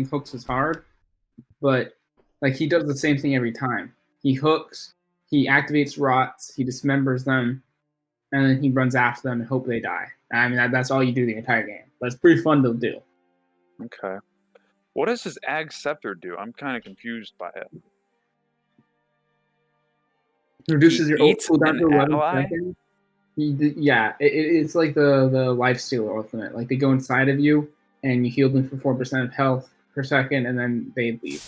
think hooks is hard, but like he does the same thing every time. He hooks, he activates rots, he dismembers them, and then he runs after them and hope they die. I mean, that's all you do the entire game. But it's pretty fun to do. Okay. What does his Ag Scepter do? I'm kind of confused by it. Reduces your cooldown to 11 ally? seconds. Yeah, it's like the Lifestealer ultimate. Like they go inside of you and you heal them for 4% of health per second, and then they leave.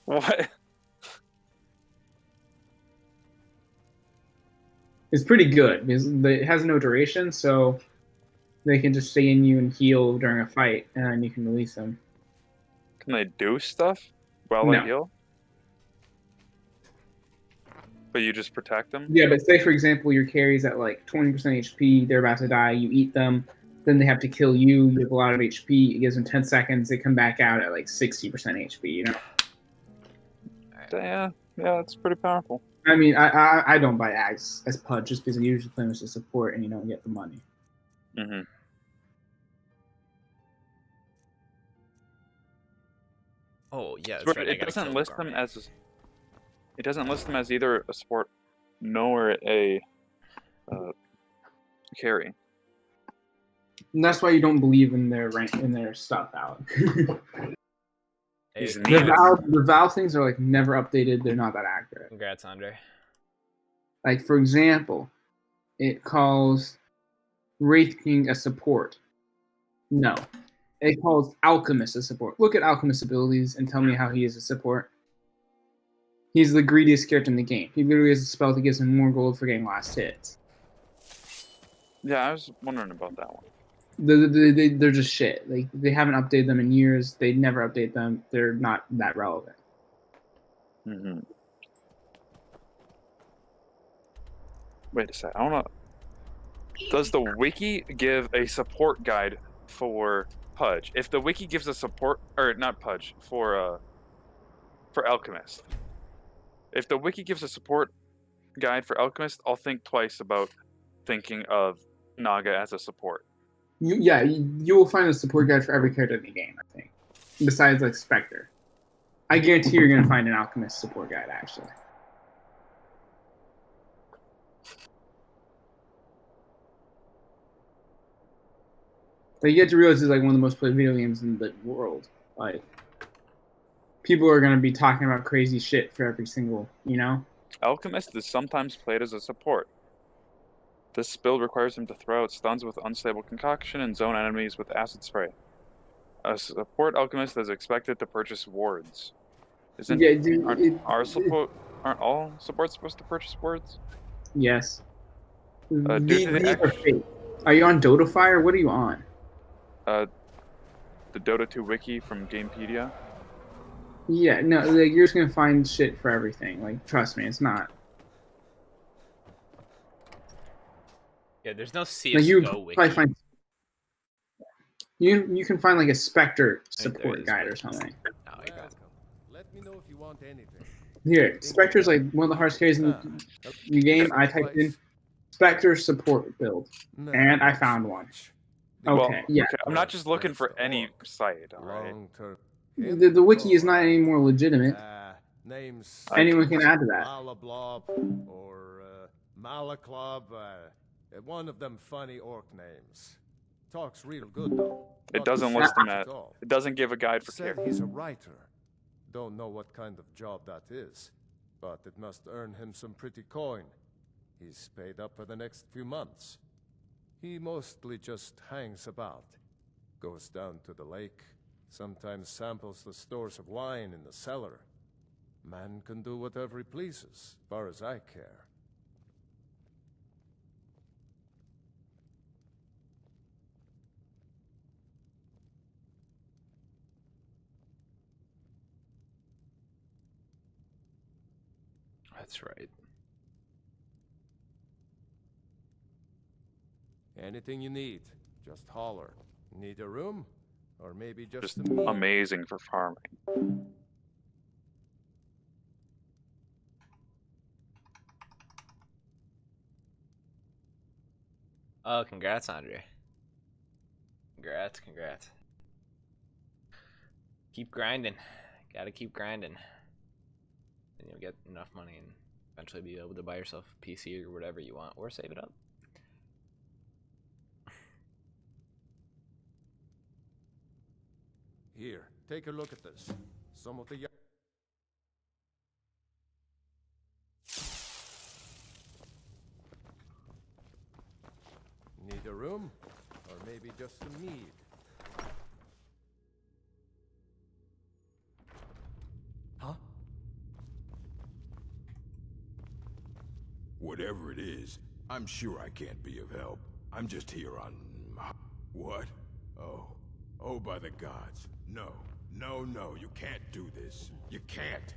What? It's pretty good because it has no duration, so they can just stay in you and heal during a fight, and then you can release them. Can they do stuff while No. they heal? But you just protect them? Yeah, but say for example your carry's at like 20% HP, they're about to die, you eat them, then they have to kill you, you have a lot of HP, it gives them 10 seconds, they come back out at like 60% HP, you know? Yeah, that's pretty powerful. I mean, I don't buy Ags as Pudge just because I usually play them as a support and you don't get the money. Mm-hmm. Oh yeah, that's right. It doesn't list them as. It doesn't list them as either a support nor a carry. And that's why you don't believe in their stuff, Alec. The Val things are like never updated. They're not that accurate. Congrats, Andre. Like for example, it calls Wraith King a support. No. It calls Alchemist a support. Look at Alchemist's abilities and tell me how he is a support. He's the greediest character in the game. He literally has a spell that gives him more gold for getting last hits. Yeah, I was wondering about that one. They're just shit. Like they haven't updated them in years. They never update them. They're not that relevant. Mm-hmm. Wait a sec. I don't know. Does the wiki give a support guide for Pudge? If the wiki gives a support, or not Pudge, for Alchemist. If the wiki gives a support guide for Alchemist, I'll think twice about thinking of Naga as a support. You will find a support guide for every character in the game, I think. Besides like Spectre. I guarantee you're gonna find an Alchemist support guide actually. But you get to realize it's like one of the most played video games in the world. Like people are gonna be talking about crazy shit for every single, you know? Alchemist is sometimes played as a support. This build requires him to throw out stuns with unstable concoction and zone enemies with acid spray. A support alchemist is expected to purchase wards. Aren't all supports supposed to purchase wards? Yes. These are fake. Are you on Dotafire? What are you on? The Dota 2 wiki from Gamepedia. Yeah, no, like you're just gonna find shit for everything. Like, trust me, it's not. Yeah, there's no CS:GO wiki. You can find like a Spectre support guide or something. Oh, you got Let me know if you want anything. Here, Spectre's like one of the hardest carries in the game. I typed in Spectre support build, and I found one. Okay, well, yeah. Okay. I'm not just looking for any site, alright? The wiki is not any more legitimate. Names. Anyone can add to that. Malablob or Malaclob. One of them funny orc names. Talks real good though. It doesn't list them at. It doesn't give a guide for characters. He's a writer. Don't know what kind of job that is, but it must earn him some pretty coin. He's paid up for the next few months. He mostly just hangs about. Goes down to the lake. Sometimes samples the stores of wine in the cellar. Man can do whatever he pleases, as far as I care. That's right. Anything you need, just holler. Need a room? Or maybe just amazing for farming. Oh, congrats, Andre. Congrats. Keep grinding. Gotta keep grinding. And you'll get enough money and eventually be able to buy yourself a PC or whatever you want, or save it up. Here, take a look at this. Some of the Need a room? Or maybe just some mead? Huh? Whatever it is, I'm sure I can't be of help. I'm just here on... What? Oh. Oh, by the gods. No. No, no, you can't do this. You can't.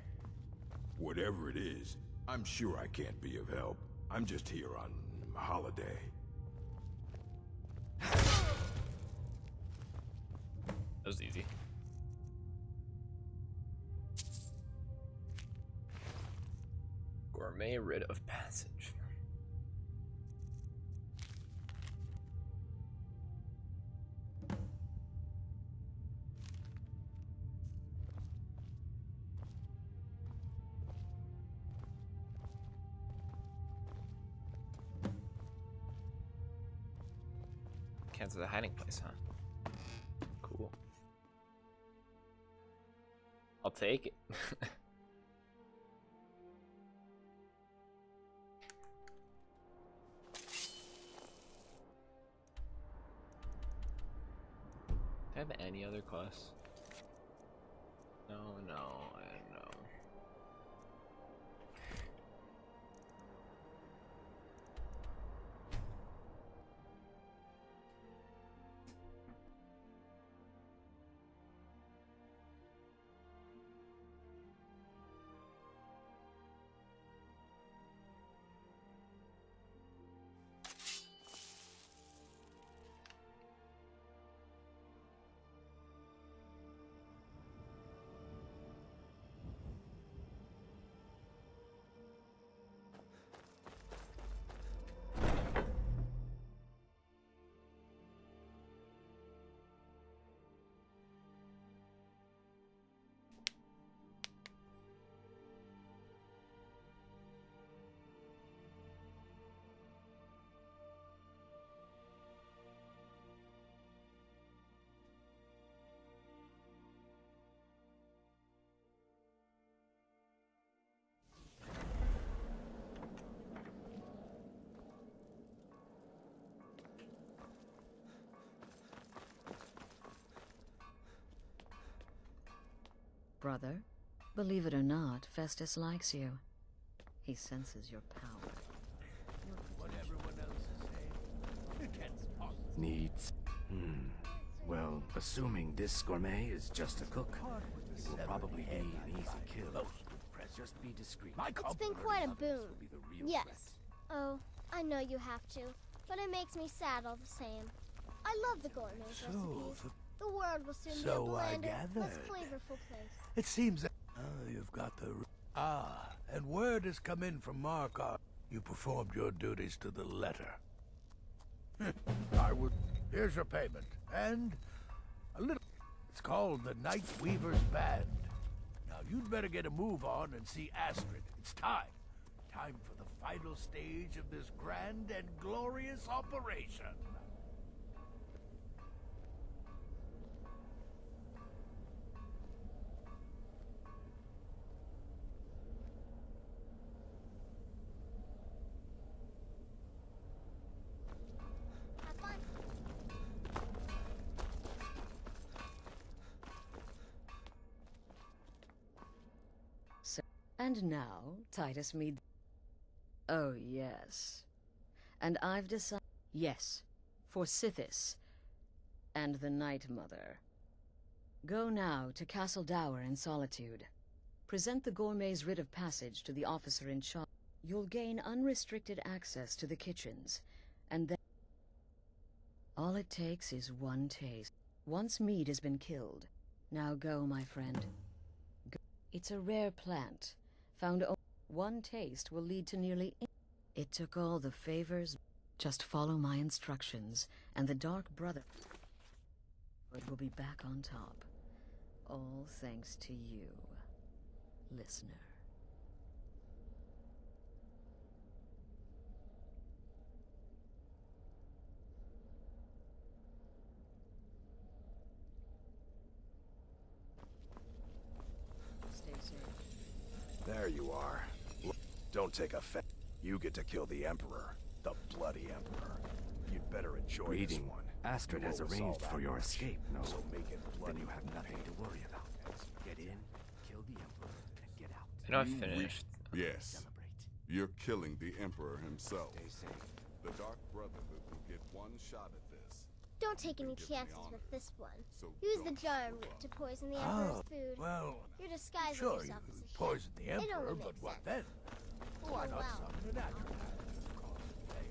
Whatever it is, I'm sure I can't be of help. I'm just here on holiday. That was easy. Gourmet writ of passage. Cancel the hiding place, huh? Cool. I'll take it. Do I have any other quests? No, no, I don't know. Brother, believe it or not, Festus likes you. He senses your power. What everyone else is saying. Needs. Well, assuming this gourmet is just a cook, it will probably be an easy kill. Just be discreet. It's been quite a boon. Yes. Oh, I know you have to, but it makes me sad all the same. I love the gourmet recipes. The world will soon be a blander, less flavorful place. It seems that you've got the... and word has come in from Markov. You performed your duties to the letter. I would... Here's your payment. And a little... It's called the Night Weaver's Band. Now, you'd better get a move on and see Astrid. It's time. Time for the final stage of this grand and glorious operation. And now, Titus Mead. Oh, yes. And I've decided... Yes, for Sithis and the Night Mother. Go now to Castle Dower in Solitude. Present the gourmet's writ of passage to the officer in charge. You'll gain unrestricted access to the kitchens, and then... All it takes is one taste. Once Mead has been killed. Now go, my friend. Go. It's a rare plant. Found only one taste will lead to nearly... It took all the favors. Just follow my instructions, and the Dark Brother will be back on top. All thanks to you, listener. Stay safe. There you are. Look, don't take offense. You get to kill the Emperor. The bloody Emperor. You'd better enjoy this Reading. one. Astrid You has owe us all arranged that for your much, escape, no? So make it bloody. Then you have nothing to worry about. Get in, kill the Emperor, and get out. You know, I You finished. Yes, Celebrate. you're killing the Emperor himself. Stay safe. The Dark Brotherhood will get one shot at this. Don't take any Give me chances honor. with this one. So Use the don't giant screw root up. to poison the Emperor's food. Well, You're disguising sure, you yourself as a chef. poison the It only Emperor, but makes what sense. then? Why Oh, not wow. summon a natural hazard? Cause a fail.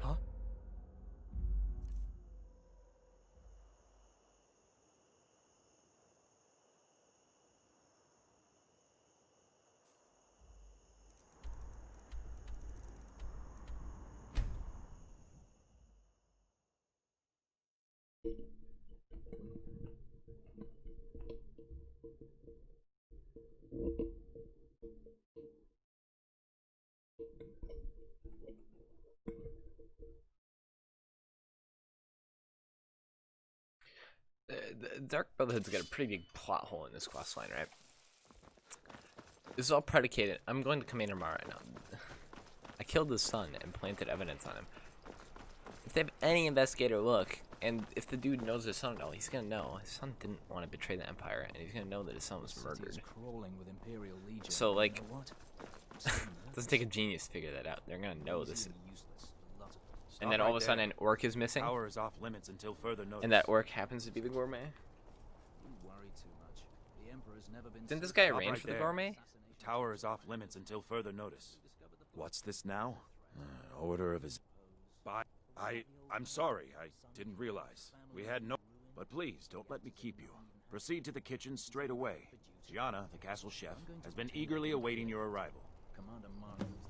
Huh? The Dark Brotherhood's got a pretty big plot hole in this quest line, right? This is all predicated. I'm going to Commander Mara right now. I killed his son and planted evidence on him. If they have any investigator look, and if the dude knows his son at all, he's gonna know. His son didn't want to betray the Empire, and he's gonna know that his son was murdered. So, like, it doesn't take a genius to figure that out. They're gonna know this. And then all of a sudden an orc is missing. Power is off limits until further notice. And that orc happens to be the gourmet. Didn't this guy arrange for the gourmet? The tower is off limits until further notice. What's this now? Order of his... I'm sorry. I didn't realize. We had no... But please, don't let me keep you. Proceed to the kitchen straight away. Gianna, the castle chef, has been eagerly awaiting your arrival.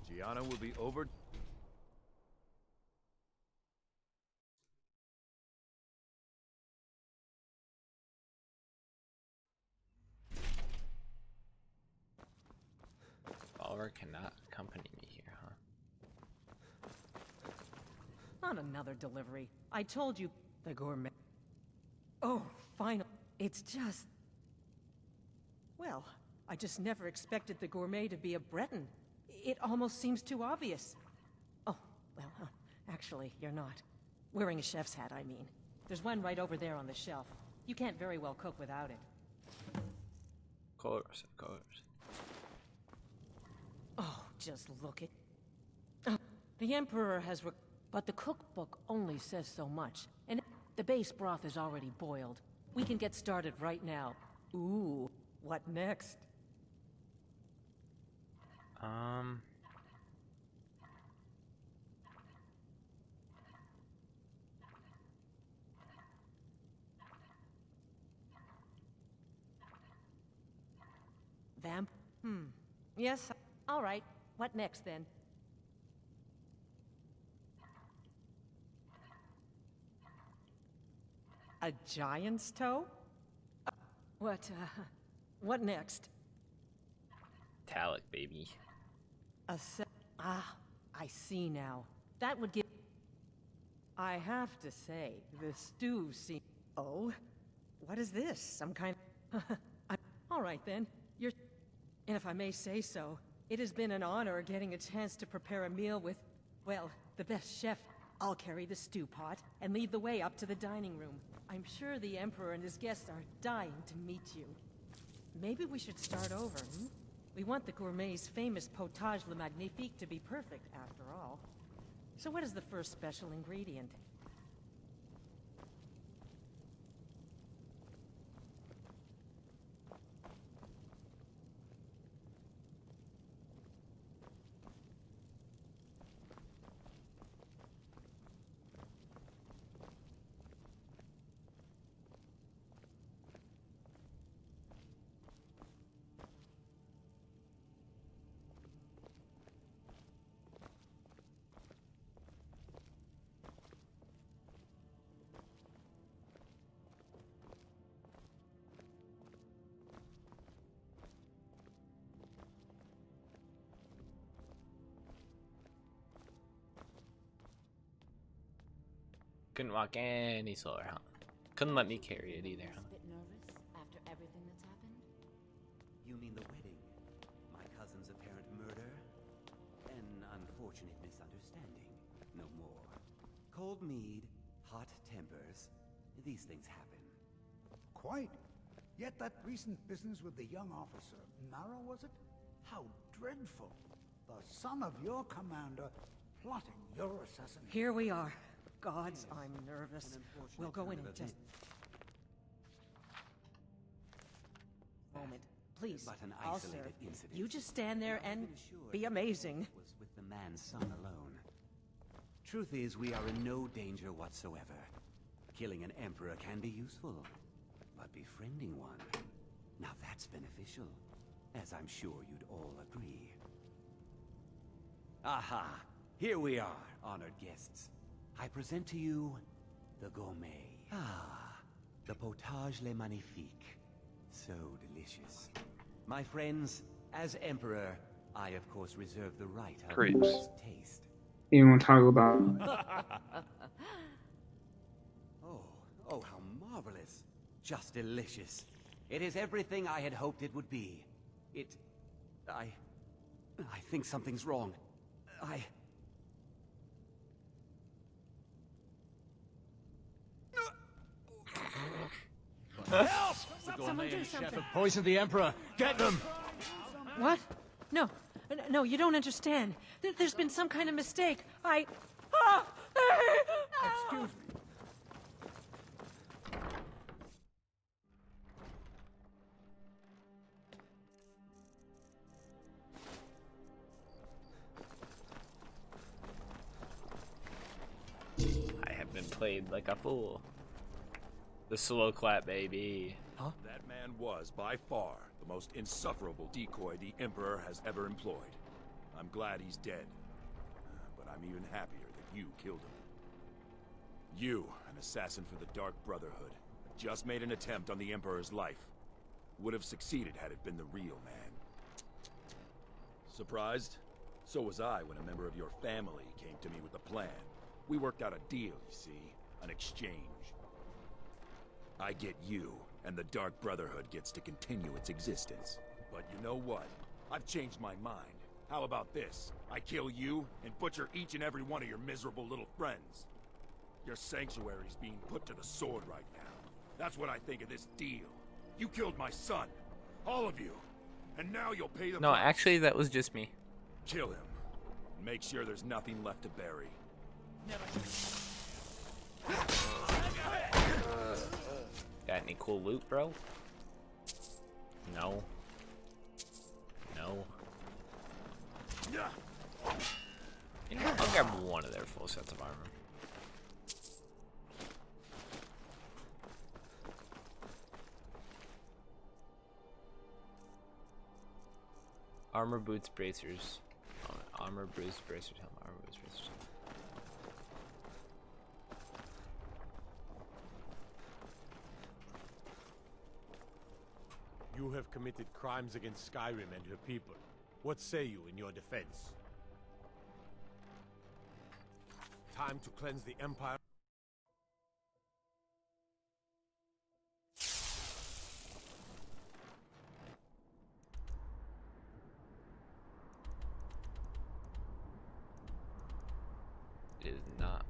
Gianna will be over... Oliver cannot accompany me here, huh? On another delivery. I told you the gourmet. Oh, final. It's just... Well, I just never expected the gourmet to be a Breton. It almost seems too obvious. Oh, well, actually, you're not. Wearing a chef's hat, I mean. There's one right over there on the shelf. You can't very well cook without it. Of course. Oh, just look at... The Emperor has... But the cookbook only says so much. And the base broth is already boiled. We can get started right now. Ooh, what next? Vamp? Yes, all right. What next, then? A giant's toe? What next? Talic, baby. I see now. That would give... I have to say, the stew seems... Oh? What is this? Some kind of... All right, then. And if I may say so, it has been an honor getting a chance to prepare a meal with, well, the best chef. I'll carry the stew pot and lead the way up to the dining room. I'm sure the Emperor and his guests are dying to meet you. Maybe we should start over, hmm? We want the gourmet's famous potage le magnifique to be perfect, after all. So what is the first special ingredient? Couldn't walk any slower, huh? Couldn't let me carry it either, huh? A bit nervous after everything that's happened? You mean the wedding? My cousin's apparent murder? An unfortunate misunderstanding. No more. Cold mead, hot tempers. These things happen. Quite. Yet that recent business with the young officer, Mara, was it? How dreadful. The son of your commander plotting your assassination. Here we are. Gods, I'm nervous. We'll go in and just... Moment. Please, But an I'll isolated serve. incident. You just stand there and Sure, be amazing. was with the man's son alone. Truth is, we are in no danger whatsoever. Killing an emperor can be useful, but befriending one, now that's beneficial, as I'm sure you'd all agree. Aha! Here we are, honored guests. I present to you the gourmet. Ah, the potage le magnifique. So delicious. My friends, as emperor, I of course reserve the right of Grapes. first taste. You want to talk about? Oh, how marvelous. Just delicious. It is everything I had hoped it would be. I think something's wrong. Help! Someone do something. Poison the Emperor. Get them! What? No. No, you don't understand. There's been some kind of mistake. Excuse me. I have been played like a fool. The slow clap, baby. Huh? That man was, by far, the most insufferable decoy the Emperor has ever employed. I'm glad he's dead. But I'm even happier that you killed him. You, an assassin for the Dark Brotherhood, just made an attempt on the Emperor's life. Would have succeeded had it been the real man. Surprised? So was I when a member of your family came to me with a plan. We worked out a deal, you see. An exchange. I get you, and the Dark Brotherhood gets to continue its existence. But you know what? I've changed my mind. How about this? I kill you, and butcher each and every one of your miserable little friends. Your sanctuary's being put to the sword right now. That's what I think of this deal. You killed my son. All of you. And now you'll pay the No, price. actually, that was just me. Kill him. Make sure there's nothing left to bury. Got any cool loot, bro? No. No. You know, I'll grab one of their full sets of armor. Armor, boots, bracers. Armor, boots, bracers, helmet. Armor, boots, bracers, helmet. You have committed crimes against Skyrim and her people. What say you in your defense? Time to cleanse the Empire. It is not.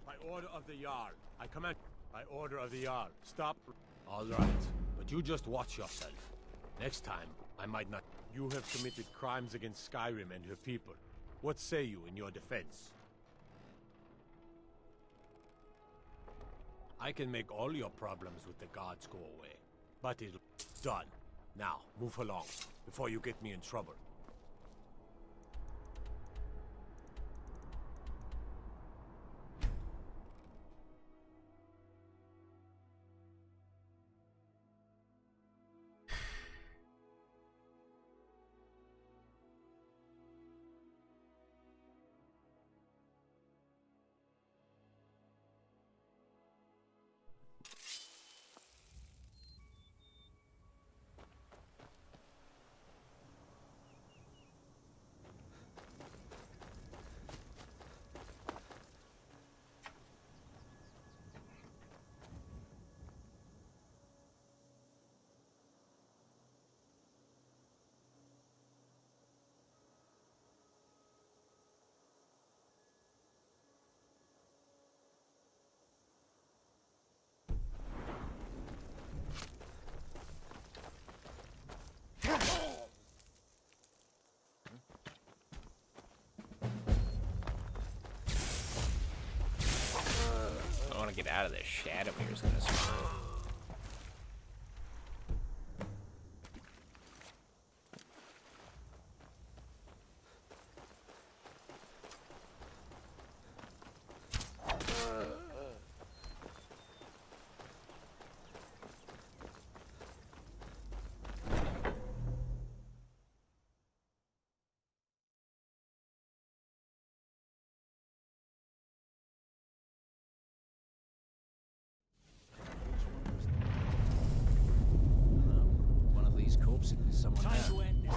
By order of the Jarl, I command. By order of the Jarl, stop. All right, but you just watch yourself. Next time, I might not. You have committed crimes against Skyrim and her people. What say you in your defense? I can make all your problems with the gods go away. But it's done. Now, move along, before you get me in trouble. I want to get out of this. Shadowmere's gonna spawn. One of these corpses is someone Time else. to end it.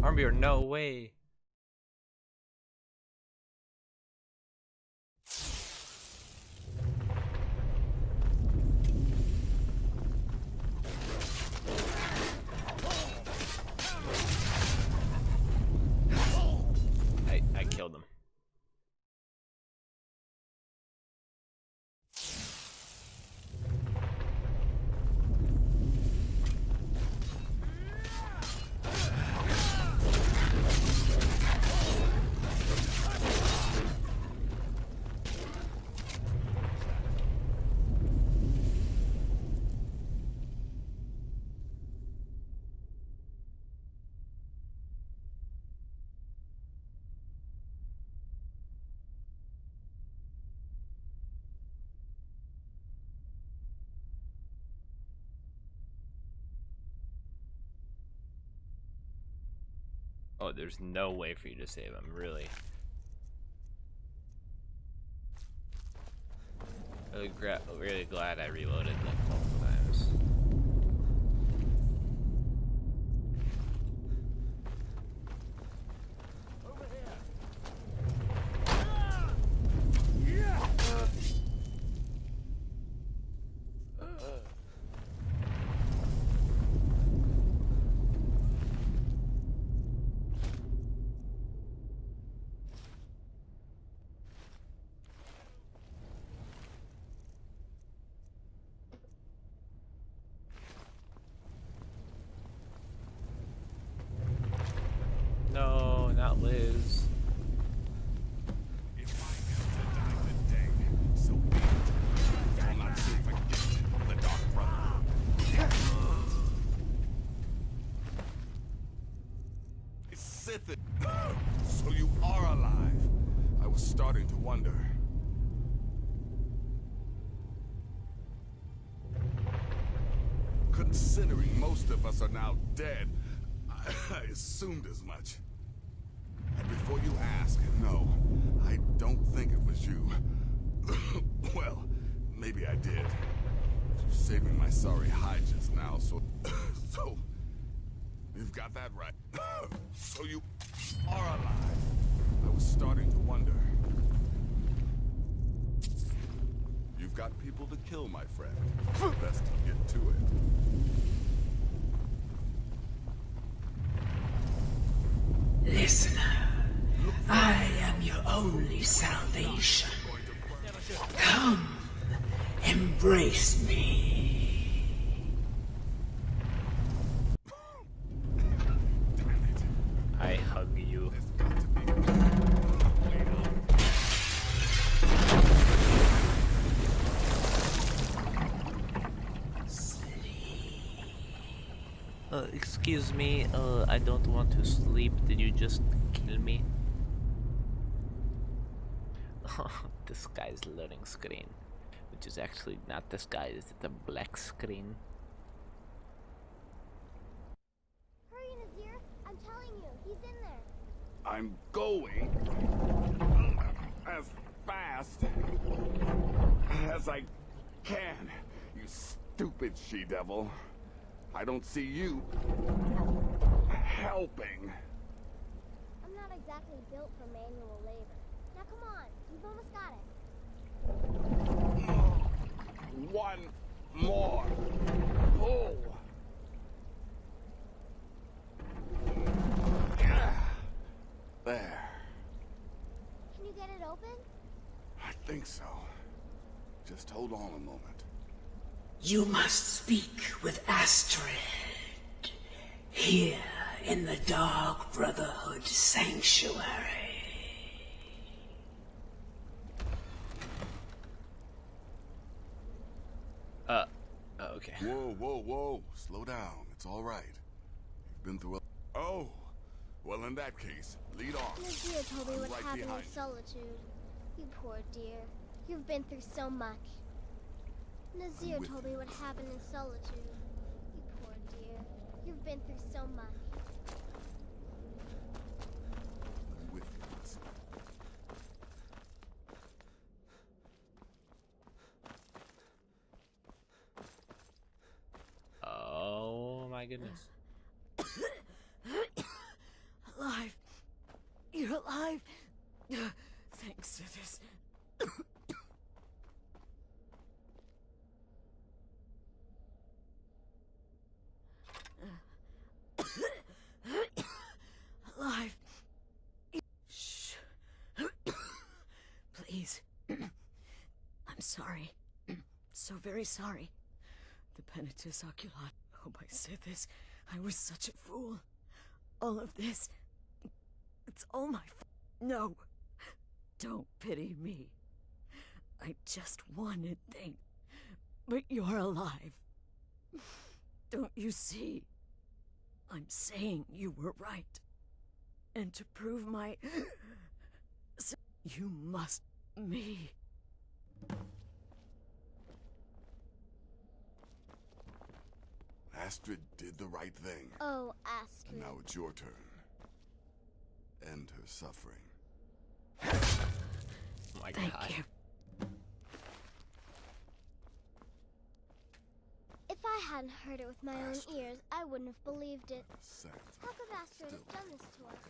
Armor, no way. I killed him. Oh, there's no way for you to save him, really. Really glad I reloaded like multiple times. No, not Liz. If I am to die today, so be it. I will not soon forget the Dark Brother. It's Sith. So you are alive. I was starting to wonder. Considering most of us are now dead, I assumed as much. And before you ask, no, I don't think it was you. Well, maybe I did. You're saving my sorry hide just now, so... so... You've got that right. So you are alive. I was starting to wonder. You've got people to kill, my friend. Best get to it. only salvation. Come, embrace me. I hug you. Excuse me, I don't want to sleep. Did you just kill me? This guy's loading screen, which is actually not this guy, it's a black screen. Hurry, Nazir! I'm telling you, he's in there. I'm going as fast as I can, you stupid she-devil. I don't see you helping. I'm not exactly built for manual labor. Now come on, you've almost got it. One more pull. There. Can you get it open? I think so. Just hold on a moment. You must speak with Astrid. Here in the Dark Brotherhood Sanctuary. Okay. Whoa, whoa, whoa. Slow down. It's all right. You've been through a... Oh. Well, in that case, lead on. Nazir told me I'm what right happened behind in Solitude. You poor dear. You've been through so much. Nazir told me what happened in Solitude. You poor dear. You've been through so much. I'm with you, Nancy. Oh my goodness. Alive. You're alive. Thanks to this. Alive. Shh. Please. I'm sorry. So very sorry. The Penitus Oculat. Oh, I said this. I was such a fool. All of this. It's all my fault. No. Don't pity me. I just wanted things. But you're alive. Don't you see? I'm saying you were right. And to prove my... You must... me. Astrid did the right thing. Oh, Astrid. And now it's your turn. End her suffering. Oh my God. Thank you. If I hadn't heard it with my own ears, I wouldn't have believed it. How could Astrid have done this to us?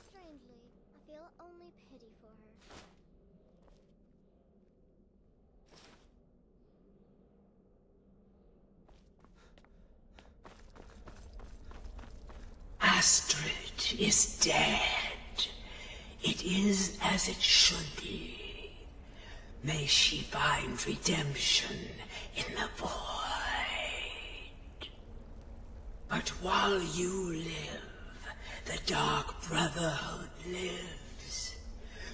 Strangely, I feel only pity for her. Astrid is dead. It is as it should be. May she find redemption in the void. But while you live, the Dark Brotherhood lives.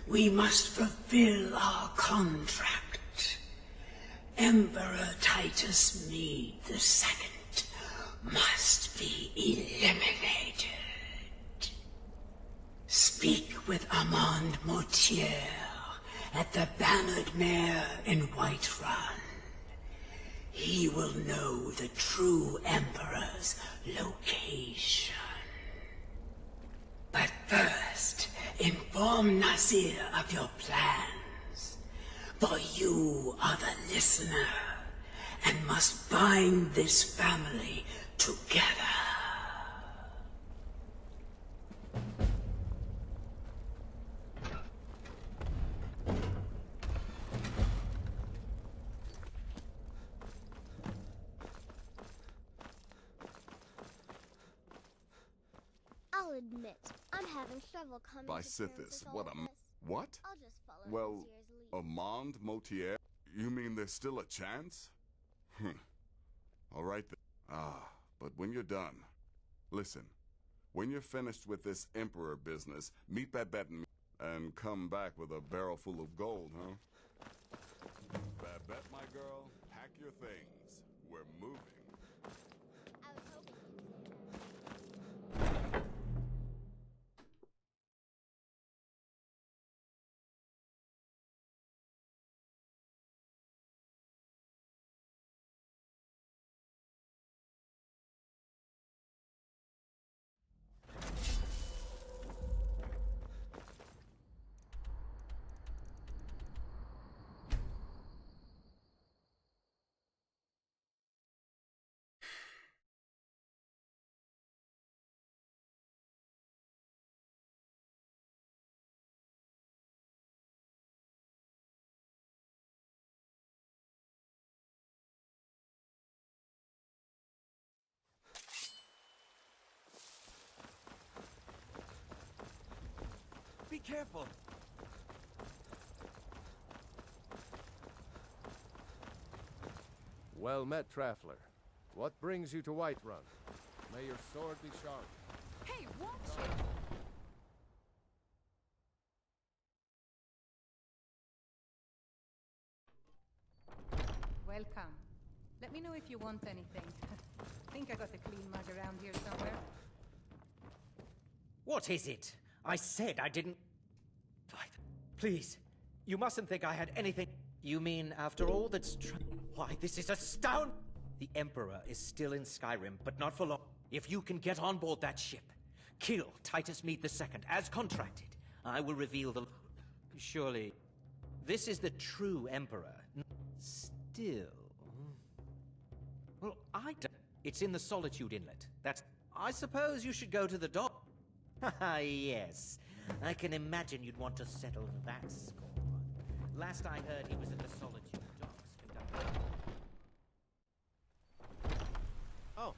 We must fulfill our contract. Emperor Titus Mede II must be eliminated. Speak with Armand Mortier at the Bannered Mare in Whiterun. He will know the true Emperor's location. But first, inform Nazir of your plans. For you are the listener, and must bind this family together. I'll admit, I'm having trouble coming By to terms Sithis, with all what of a... this. What? I'll just follow Well, Monsieur's lead. Amand Motier? You mean there's still a chance? All right then. But when you're done, listen. When you're finished with this Emperor business, meet Babette and come back with a barrel full of gold, huh? Babette, my girl, pack your things. We're moving. I was hoping you'd say that. Be careful! Well met, Traveler. What brings you to Whiterun? May your sword be sharp. Hey, watch it! Welcome. Let me know if you want anything. Think I got a clean mug around here somewhere. What is it? I said I didn't... Please, you mustn't think I had anything... You mean after all that's... Why, this is astounding! The Emperor is still in Skyrim, but not for long. If you can get on board that ship, kill Titus Mead II, as contracted, I will reveal the... Surely, this is the true Emperor. Still... Well, It's in the Solitude Inlet. That's... I suppose you should go to the dock. Haha, yes. I can imagine you'd want to settle that score. Last I heard, he was at the Solitude docks conducting... Oh.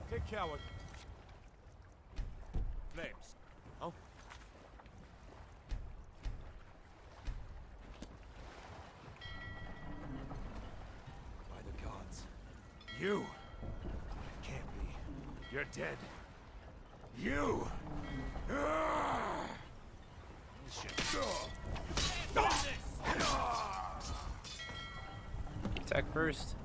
Take coward. Flames. Oh. By the gods. You! It can't be. You're dead. You! Attack first.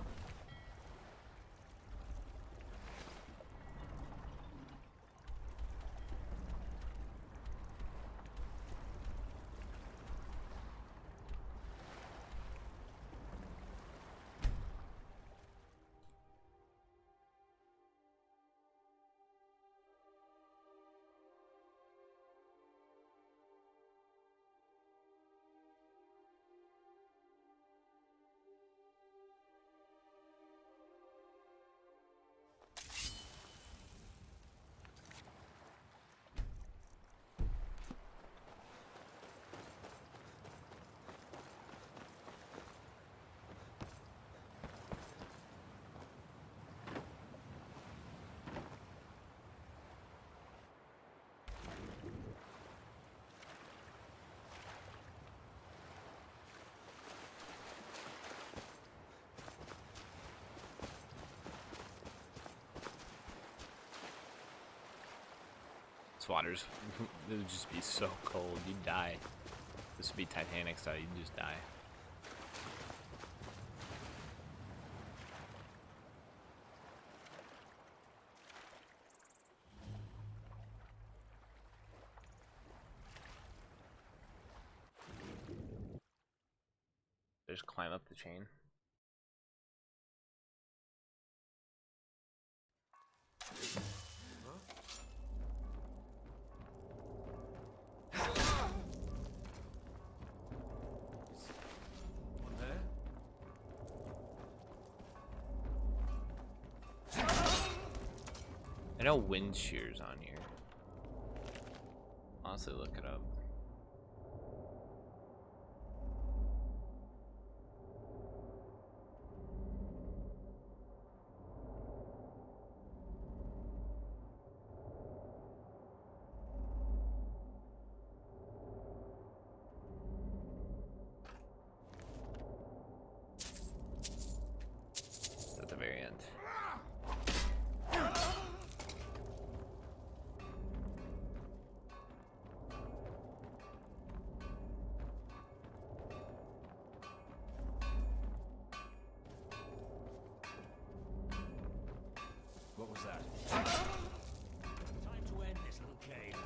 This water's... it would just be so cold, you'd die. This would be Titanic style, you'd just die. Just climb up the chain. I know wind shear's on here. Honestly, look it up. At the very end. What was that? Time to end this little game.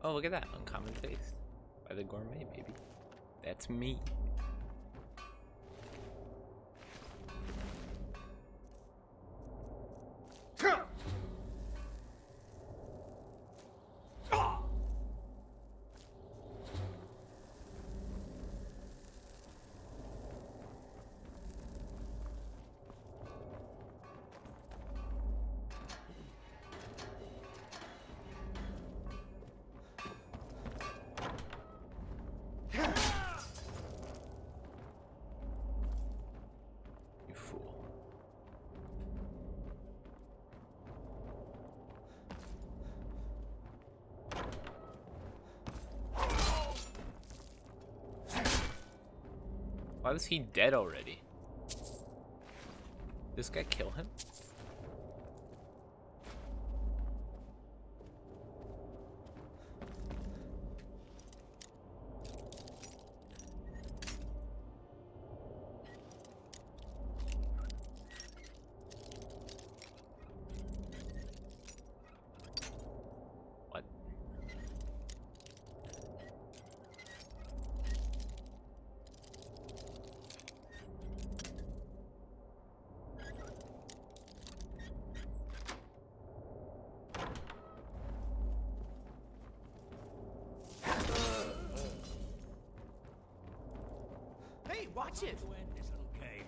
Oh, look at that. Uncommon face. By the gourmet, baby. That's me. You fool. Why was he dead already? This guy kill him? What? Hey, watch it! To end this little game.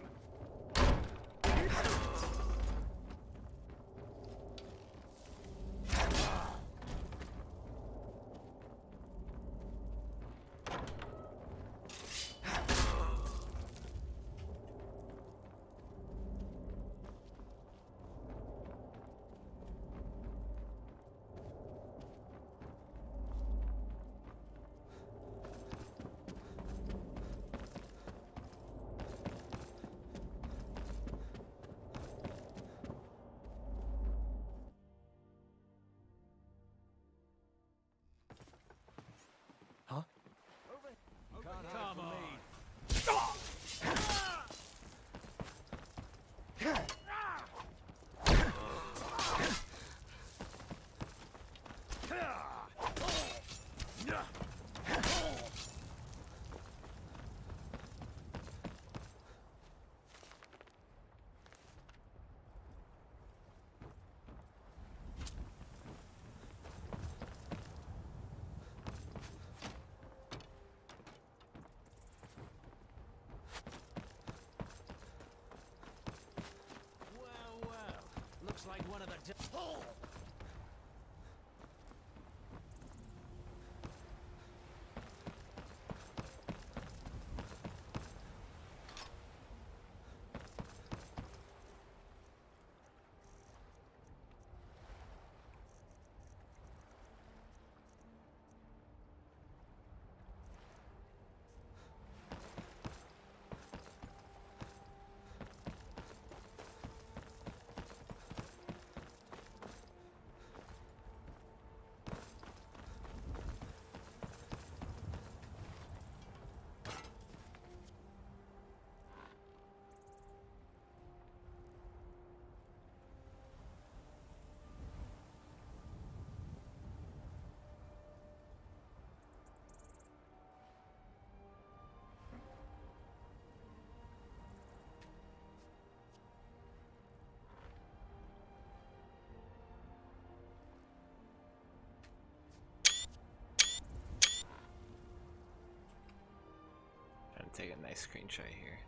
Huh? Come on. Well, looks like one of the. take a nice screenshot here.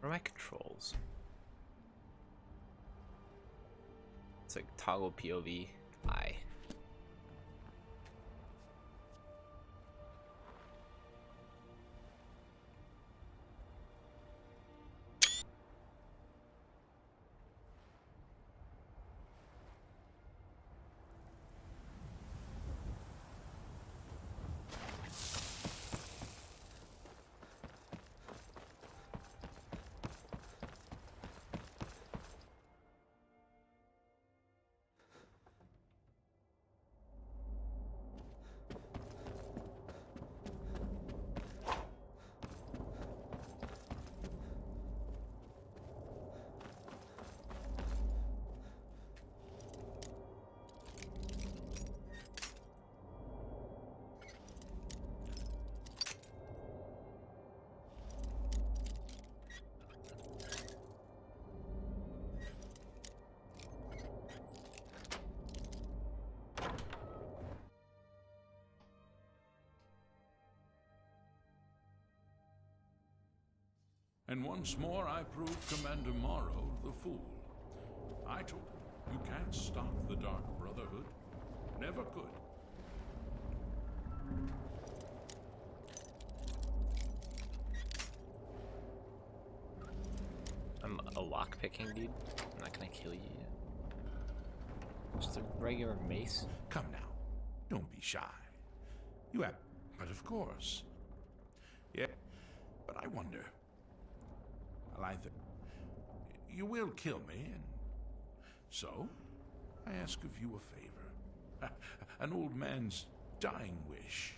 What are my controls? It's like toggle POV, I. And once more I proved Commander Morrow the fool. I told him, you can't stop the Dark Brotherhood. Never could. I'm a lockpicking dude. I'm not gonna kill you yet. Just a regular mace. Come now. Don't be shy. You have... But of course. Yeah. But I wonder... Well, I think... You will kill me, and... So, I ask of you a favor. An old man's dying wish.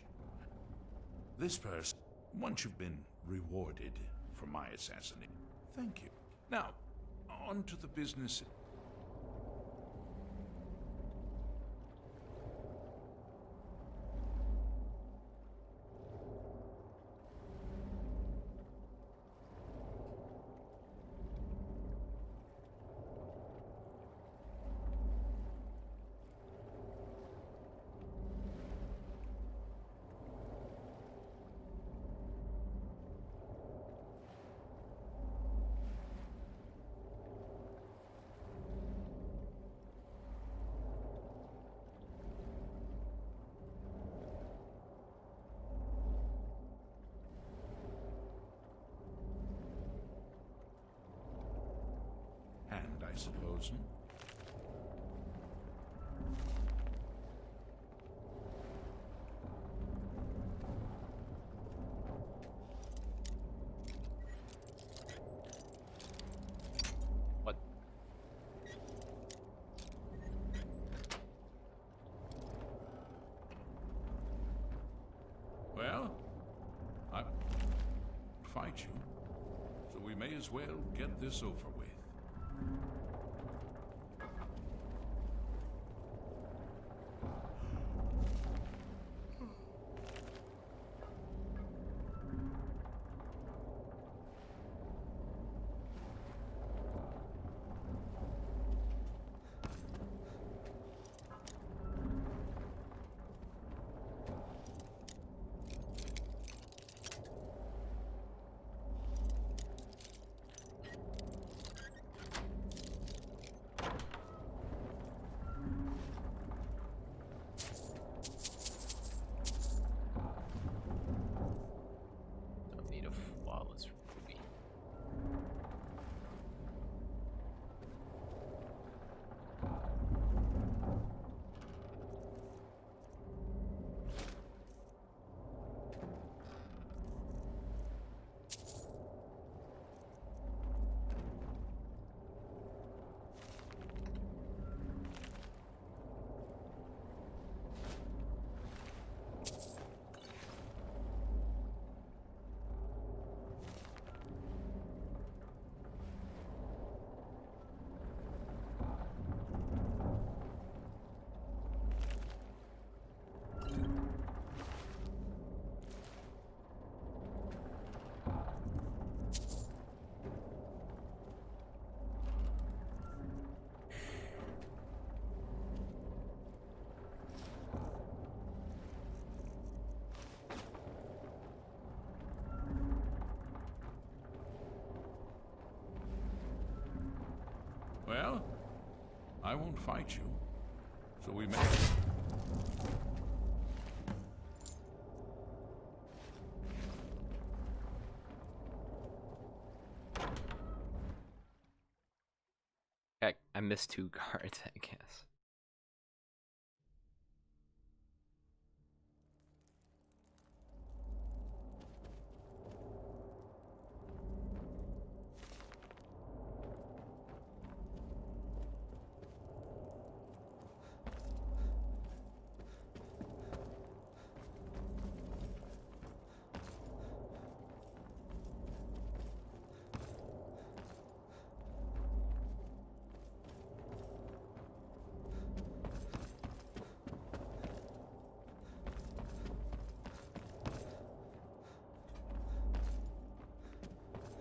This person, once you've been rewarded for my assassination. Thank you. Now, on to the business. I suppose. What? Well, I fight you, so we may as well get this over with. won't fight you. So we may... I missed 2 guards, I guess.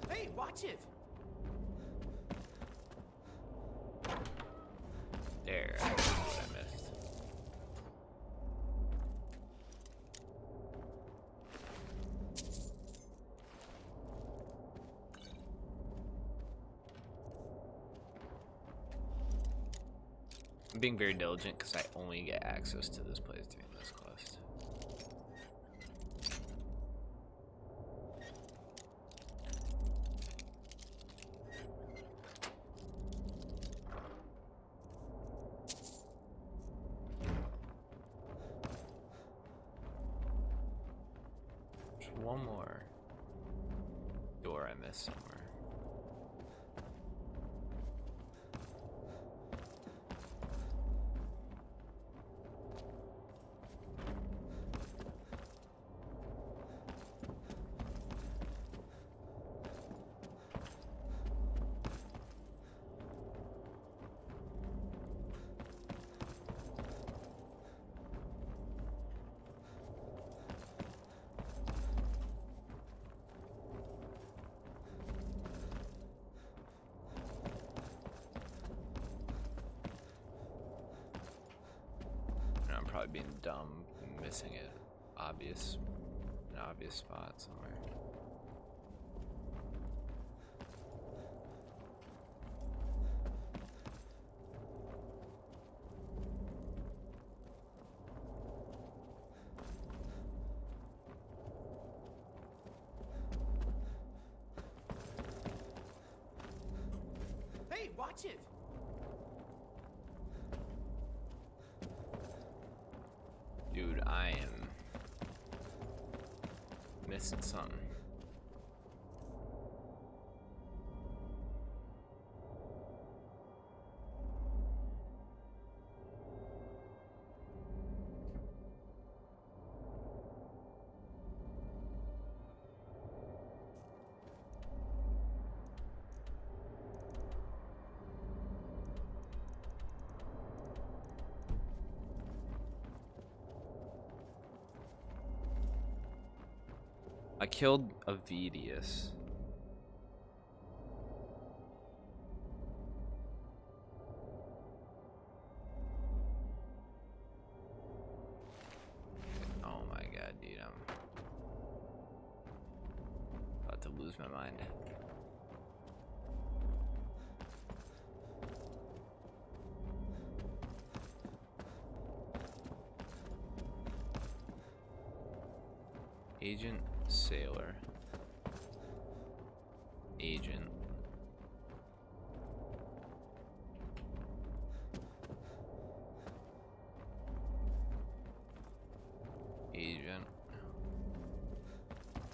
Hey, watch it! There, I see what I missed. I'm being very diligent because I only get access to this place during this quest. One more door I missed somewhere. I'm probably being dumb, missing an obvious spot somewhere. Hey, watch it! Dude, I am missing something. I killed Avidius. Oh my god, dude, I'm about to lose my mind. Agent Sailor. Agent. Agent.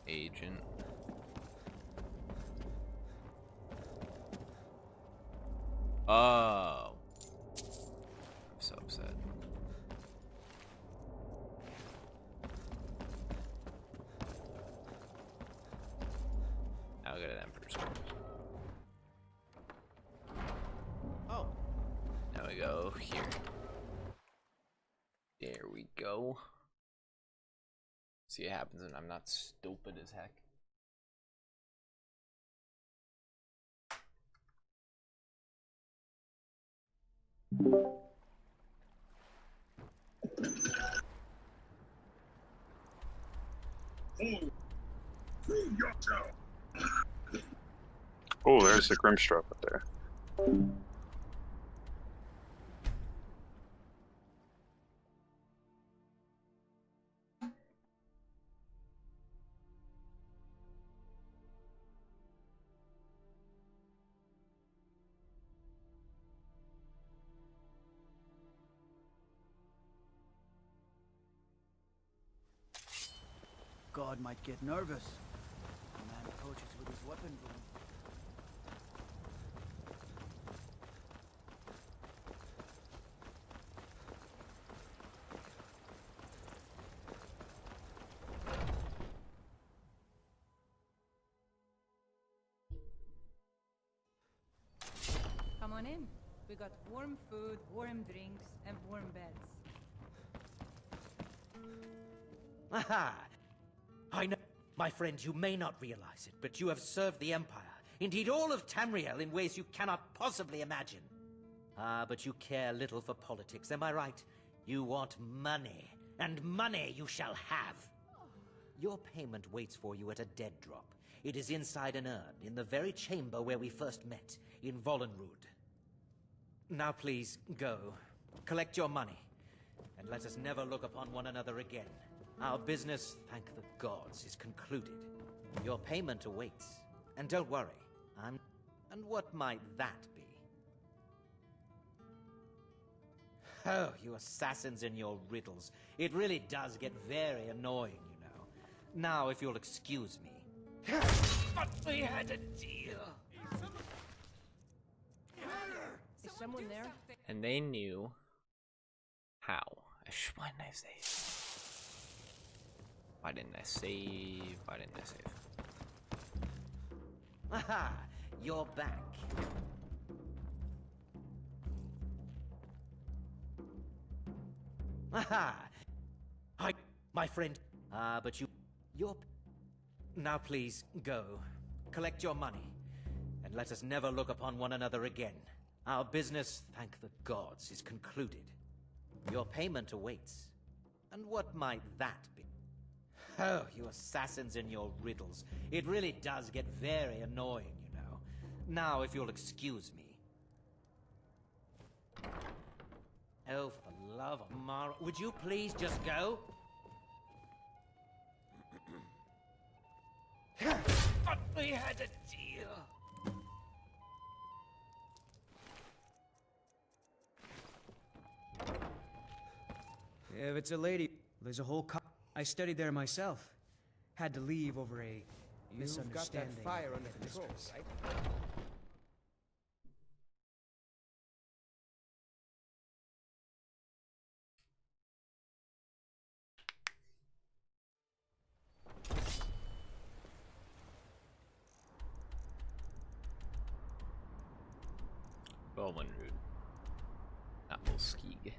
Agent. Oh. I'm so upset. I'll go to the Emperor's Court. Oh. Now we go here. There we go. See what happens when I'm not stupid as heck. Oh, there's the Grimstrap up there. God might get nervous. A man approaches with his weapon drawn. Come on in. We got warm food, warm drinks, and warm beds. Aha! I know, my friend, you may not realize it, but you have served the Empire, indeed all of Tamriel, in ways you cannot possibly imagine. Ah, but you care little for politics, am I right? You want money, and money you shall have. Your payment waits for you at a dead drop. It is inside an urn, in the very chamber where we first met, in Vollenrood. Now please, go. Collect your money, and let us never look upon one another again. Our business, thank the gods, is concluded. Your payment awaits. And don't worry, And what might that be? Oh, you assassins and your riddles. It really does get very annoying, you know. Now, if you'll excuse me. But we had a deal. Is someone there? And they knew how. Why didn't I save? Why didn't I save? Why didn't I save? Aha! You're back. Aha! My friend. But you're... Now please, go. Collect your money. And let us never look upon one another again. Our business, thank the gods, is concluded. Your payment awaits. And what might that be? Oh, you assassins and your riddles. It really does get very annoying, you know. Now, if you'll excuse me. Oh, for the love of Mara, would you please just go? But we had a deal. If it's a lady, there's a whole I studied there myself. Had to leave over a misunderstanding. You've got that fire under control, right? Vollenrood. Appelskig.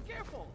Careful!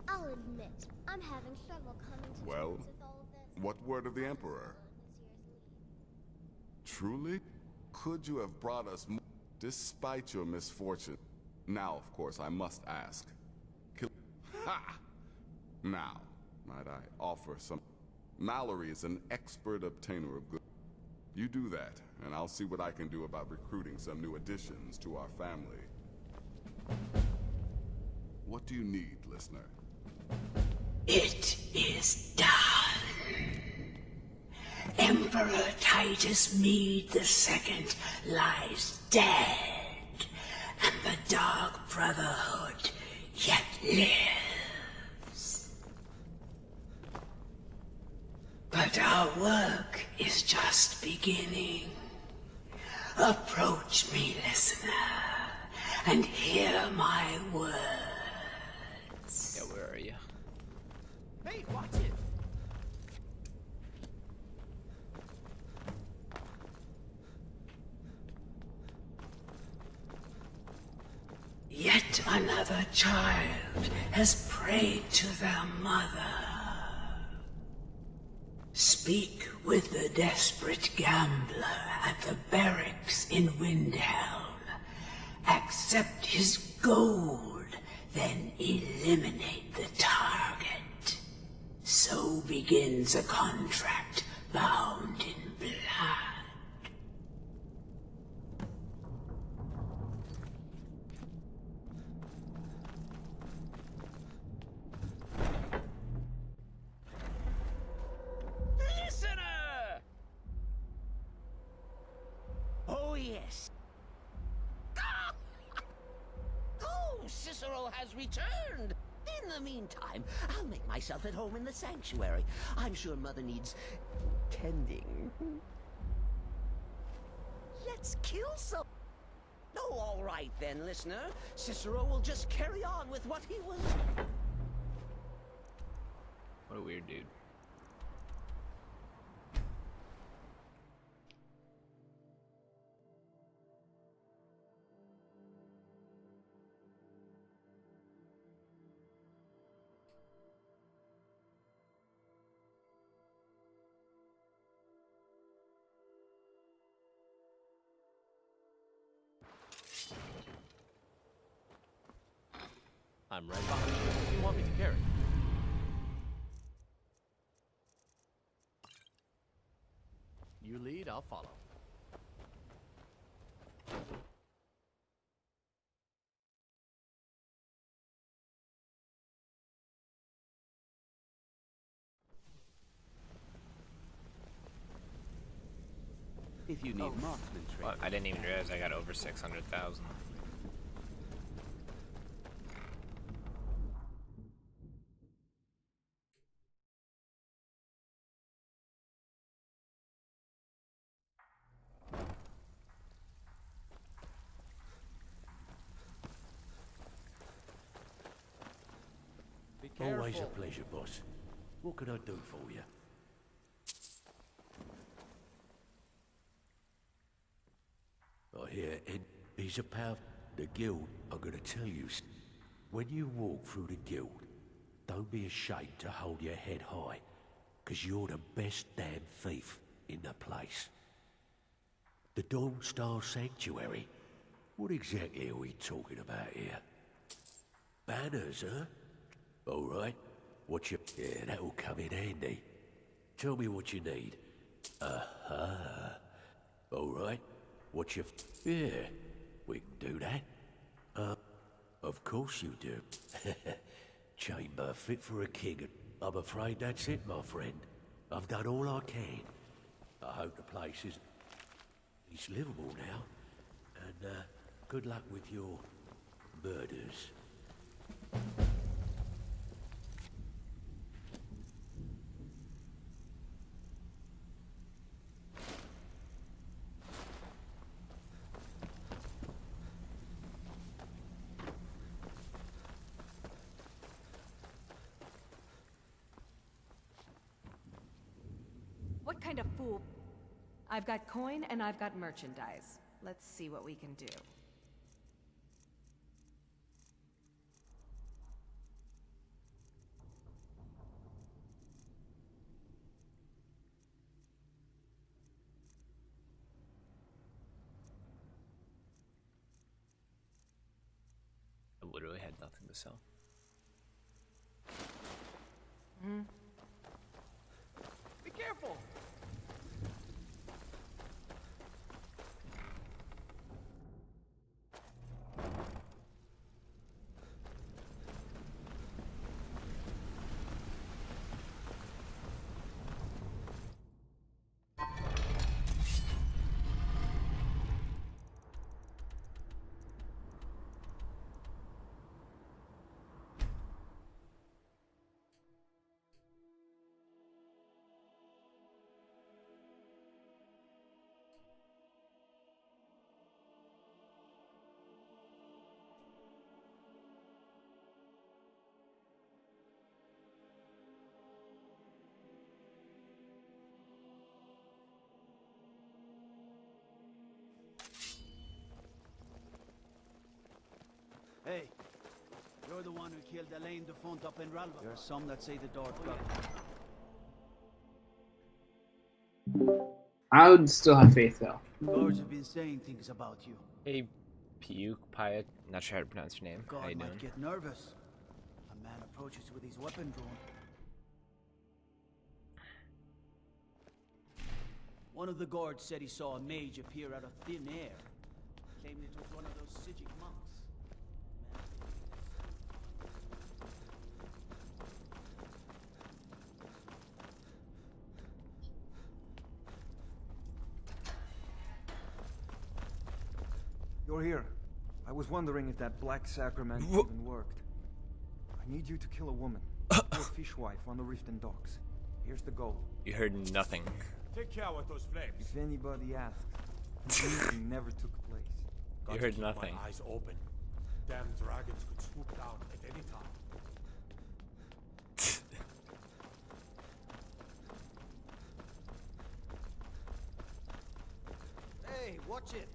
I'll admit, I'm having trouble coming to Well, terms with all of this. what word of the Emperor? Truly? Could you have brought us more, despite your misfortune? Now, of course, I must ask. Ha! Now, might I offer some... Mallory is an expert obtainer of goods. You do that, and I'll see what I can do about recruiting some new additions to our family. What do you need, listener? It is done. Emperor Titus Mede II lies dead, and the Dark Brotherhood yet lives. But our work is just beginning. Approach me, listener, and hear my words. Yeah, where are you? Hey, watch it! Yet another child has prayed to their mother. Speak with the desperate gambler at the barracks in Windhelm. Accept his gold, then eliminate the target. So begins a contract bound in blood. Listener! Oh, yes. Oh, Cicero has returned. In the meantime, I'll make myself at home in the sanctuary. I'm sure Mother needs tending. Let's kill some... Oh, all right then, listener. Cicero will just carry on with what he was... What a weird dude. I'm right behind you if you want me to carry. You lead, I'll follow. If you need marksman training. Well, I didn't even realize I got over 600,000. Always a pleasure, boss. What can I do for you? I hear he's a power. The guild, I'm gonna tell you, when you walk through the guild, don't be ashamed to hold your head high, 'cause you're the best damn thief in the place. The Dawn Star Sanctuary? What exactly are we talking about here? Banners, huh? All right. What you... Yeah, that'll come in handy. Tell me what you need. Aha. All right. What you... Yeah, we can do that. Of course you do. Chamber fit for a king. I'm afraid that's it, my friend. I've done all I can. I hope the place is... It's livable now. And, good luck with your... murders. What kind of fool? I've got coin and I've got merchandise. Let's see what we can do. I literally had nothing to sell. the one who killed Elaine de Font up in Ralva. There are some that say the Dark Brother. I would still have faith though. Guards have been saying things about you. Hey, Puke Pyatt. Not sure how to pronounce your name. How God you might doing? get nervous. A man approaches with his weapon drawn. One of the guards said he saw a mage appear out of thin air. Claimed it was one of those Sijic monks. You're here. I was wondering if that black sacrament even worked. I need you to kill a woman. Poor fishwife on the Riften docks. Here's the gold. You heard nothing. Take care with those flames. If anybody asks, the meeting never took place. You heard nothing. My eyes open. Damn dragons could swoop down at any time. Hey, watch it!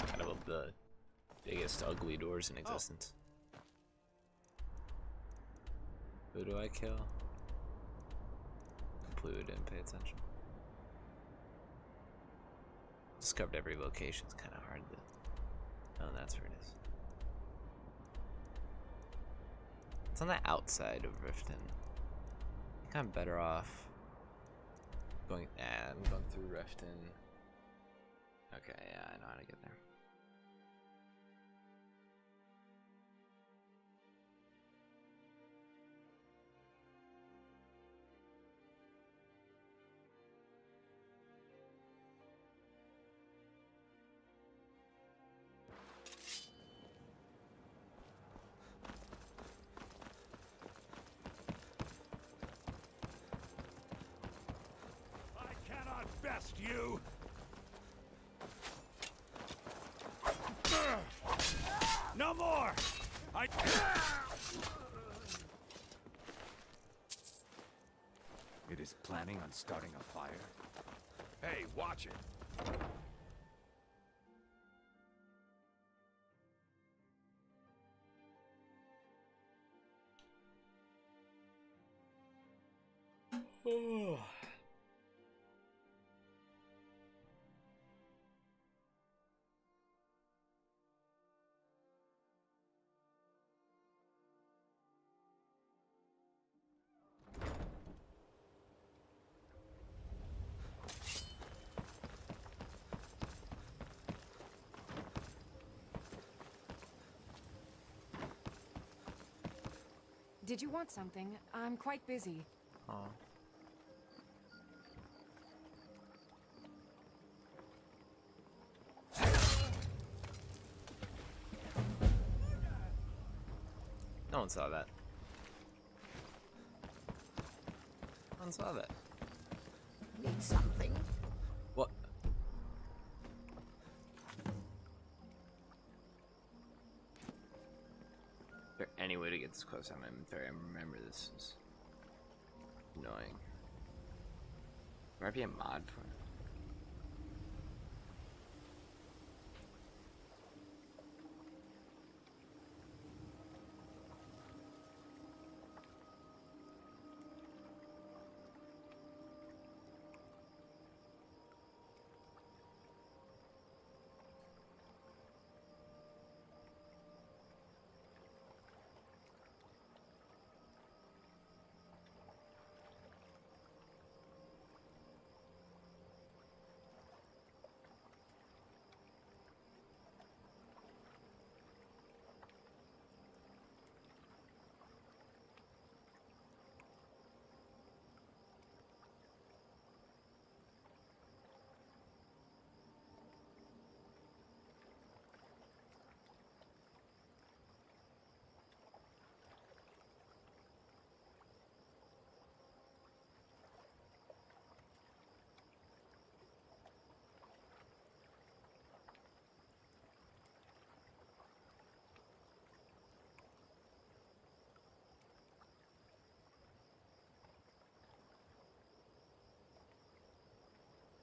Kind of the biggest ugly doors in existence. Who do I kill? Completely didn't pay attention. Discovered every location. It's kind of hard to. Oh, that's where it is. It's on the outside of Riften. I think I'm better off going. I'm going through Riften. Okay, yeah, I know how to get there. I cannot best you. No more. It is planning on starting a fire? Hey, watch it. Did you want something? I'm quite busy. Oh. No one saw that. No one saw that. Need something? What? Is there any way to get this close on my inventory? I remember this is annoying. Might be a mod for it.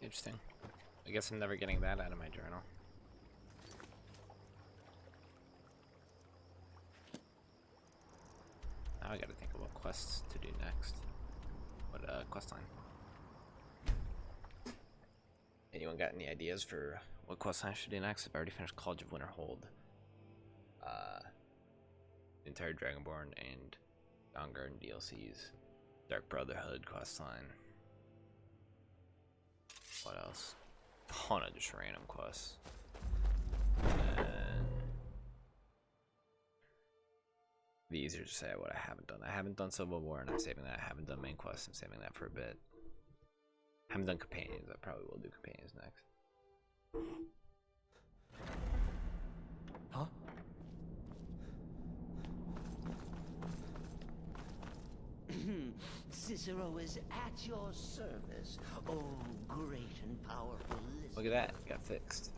Interesting. I guess I'm never getting that out of my journal. Now I gotta think of what quests to do next. What quest line? Anyone got any ideas for what quest line I should do next? I've already finished College of Winterhold. The entire Dragonborn and Dawnguard DLCs. Dark Brotherhood quest line. What else? A ton of just random quests. And be easier to say what I haven't done. I haven't done Civil War and I'm saving that. I haven't done main quest. I'm saving that for a bit. I haven't done companions. I probably will do companions next. Huh? Cicero is at your service. Oh, great and powerful listener. Look at that. Got fixed.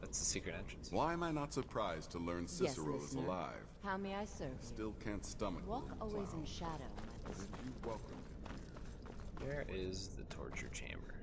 That's the secret entrance. Why am I not surprised to learn Cicero is listener. alive? How may I serve you? Still can't stomach Walk the always clown. in shadow, my listener. You welcomed him here. Where is the torture chamber?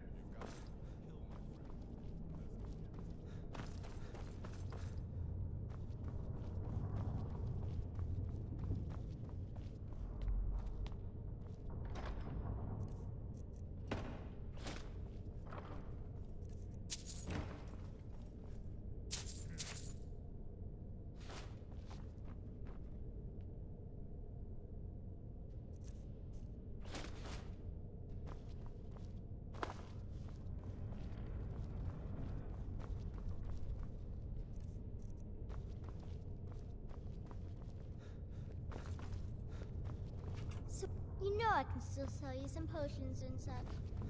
So, you know I can still sell you some potions and such.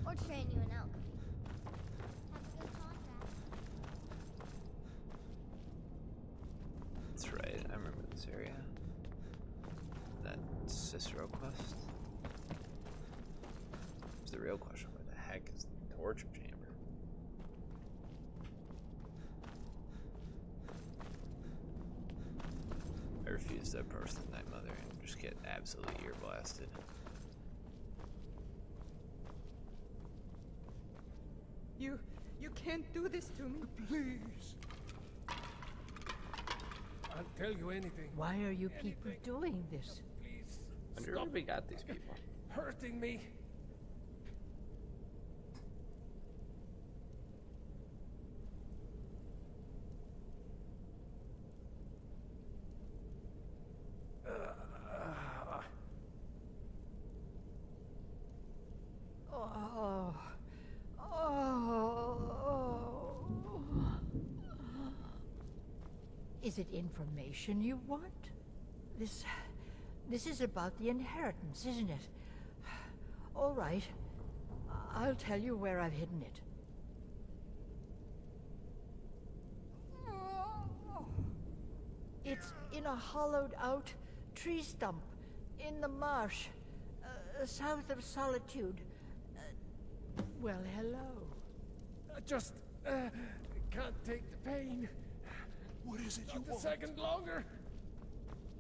Or train you in alchemy. Have a good contract. That's right. I remember this area. That Cicero quest. It's the real question. Where the heck is the torture chamber? I refuse to approach the Night Mother and just get absolutely ear blasted. You can't do this to me. Please. I'll tell you anything. Why are you people doing this? Please. I wonder where we got these people. Hurting me. Is it information you want? This is about the inheritance, isn't it? All right. I'll tell you where I've hidden it. It's in a hollowed-out tree stump in the marsh, south of Solitude. Well, hello. I just can't take the pain. What is it you Not a want? second longer.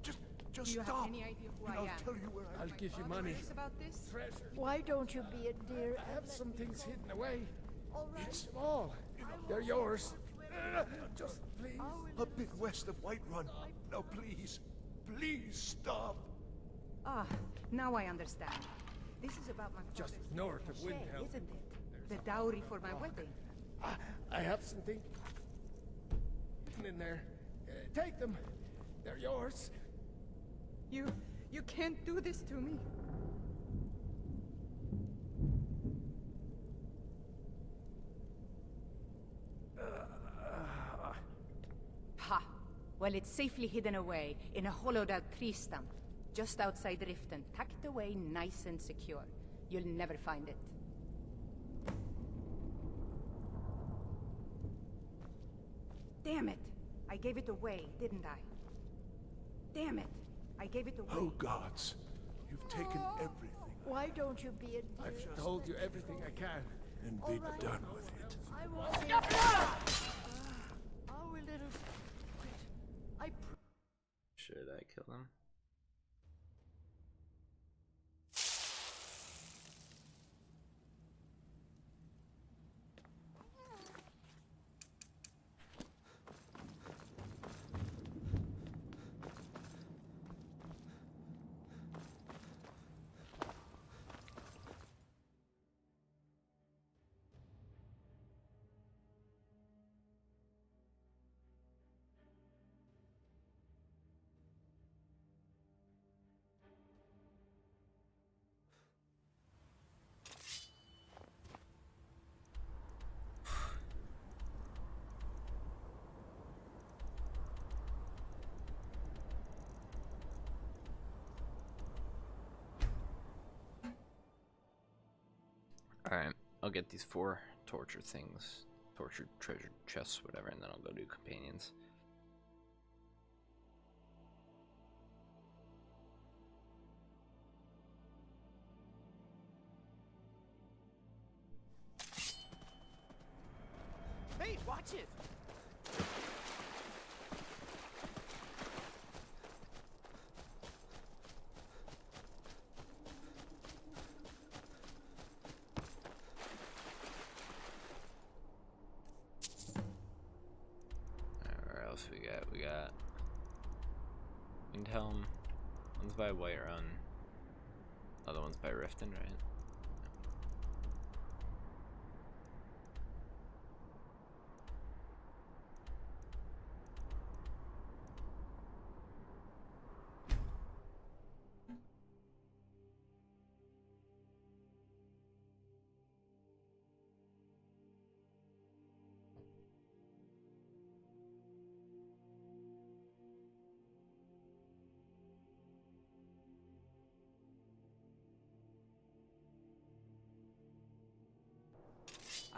Just Do you stop. have any idea who I and am? I'll tell you where I'll give you money. Curious about this? Treasure. Why don't you be a dear? I have some things hidden away. All right. It's small. They're yours. Just please. A bit west of Whiterun. Now please, please stop. Ah, now I understand. This is about my Just father's north of protégé, Windhelm. isn't it? The dowry for my wedding. I have something hidden in there. Take them. They're yours. You can't do this to me. Ha! Well, it's safely hidden away in a hollowed-out tree stump, just outside Riften, tucked away nice and secure. You'll never find it. Damn it! I gave it away, didn't I? Damn it! I gave it away. Oh gods, you've taken everything. Why don't you be a dear? I've told you everything I can. And be done with it. I won't be. Our little secret. Should I kill them? I'll get these 4 torture things, tortured treasure chests, whatever, and then I'll go do companions. Hey, watch it! Where else we got? We got Windhelm. One's by Whiterun. Other one's by Riften, right?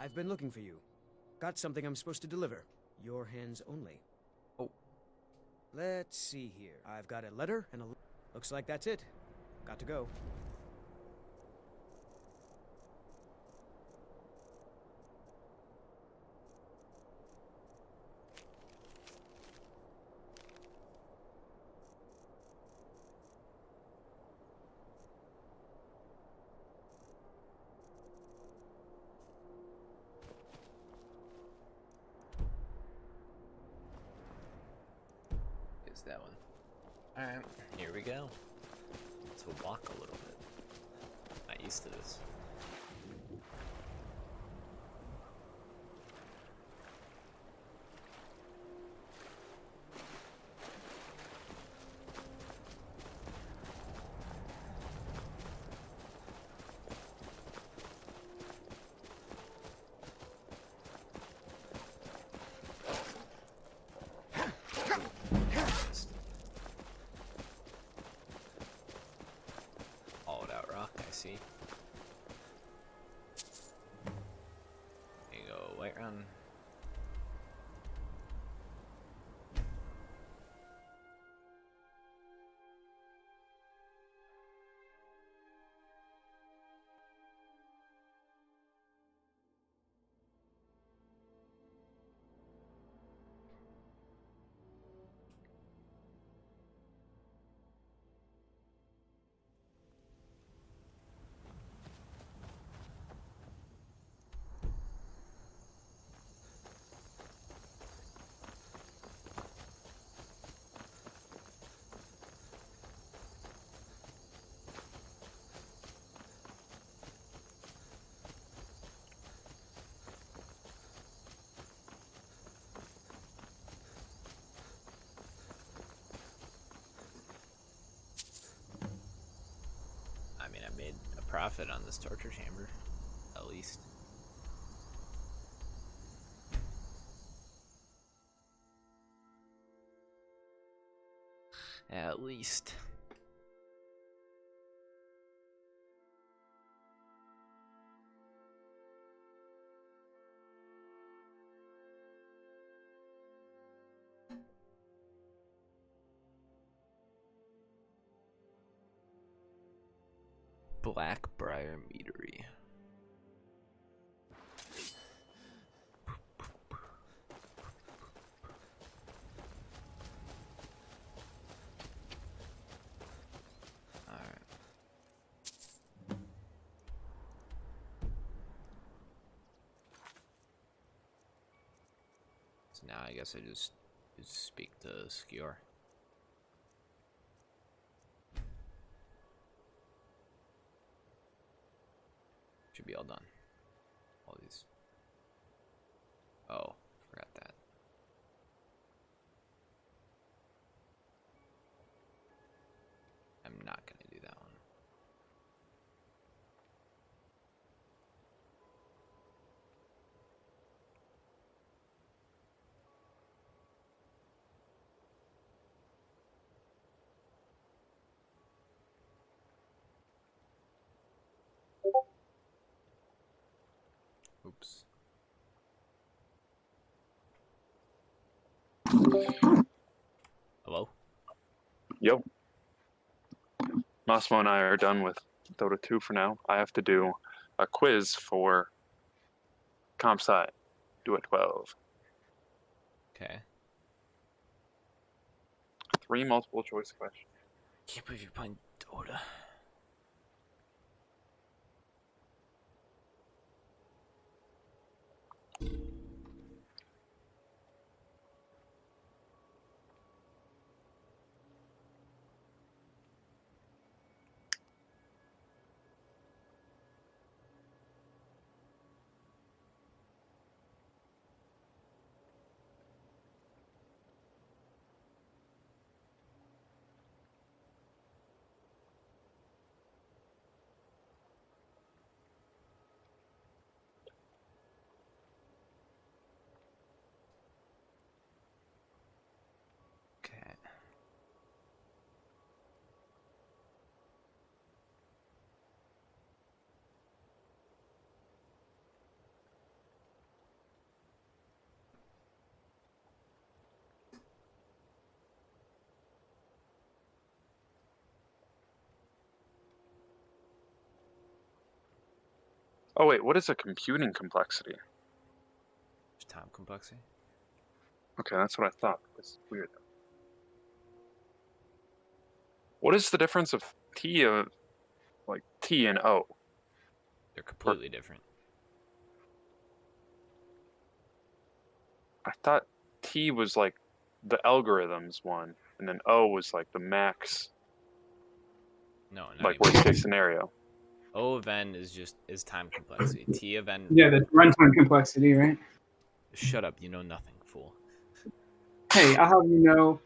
I've been looking for you. Got something I'm supposed to deliver. Your hands only. Oh. Let's see here. I've got a letter and a... Looks like that's it. Got to go. Is that one? Alright, here we go. Let's walk a little bit. Not used to this. See. There you go, Whiterun. I mean, I made a profit on this torture chamber, at least. At least. Blackbriar Meadery. Alright. So now I guess I just speak to Skior. Should be all done. All these. Oh, forgot that. I'm not gonna do that one. Hello? Yo. Massimo and I are done with Dota 2 for now. I have to do a quiz for comp sci. Do at 12. Okay. 3 multiple choice questions. Can't believe you're playing Dota. Okay. Oh wait, what is a computing complexity? Time complexity? Okay, that's what I thought. That's weird. What is the difference of T of like T and O? They're completely different. I thought T was like the algorithms one, and then O was like the max, No, not like even. worst case scenario. O of n is time complexity. T of n. Yeah, that's runtime complexity, right? Shut up! You know nothing, fool. Hey, I'll have you know,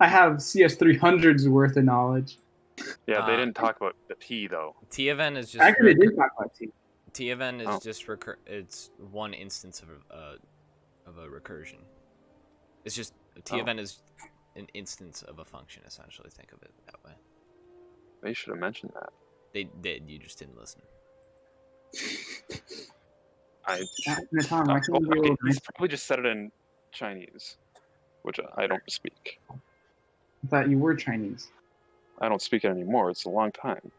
I have CS300's worth of knowledge. Yeah, they didn't talk about the T though. T of n is just. Actually, they did talk about T. T of n is just it's one instance of a recursion. It's just T of n is an instance of a function. Essentially, think of it that way. They should have mentioned that. They did. You just didn't listen. He's probably just said it in Chinese, which I don't speak. I thought you were Chinese. I don't speak it anymore. It's a long time.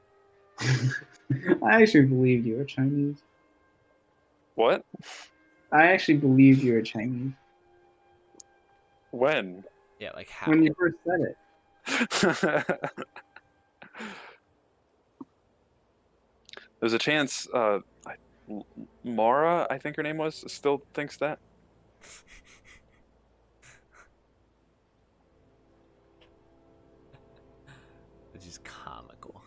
I actually believed you were Chinese. What? I actually believed you were Chinese. When? Yeah, like how? When you first said it. There's a chance Mara, I think her name was, still thinks that. Which is comical.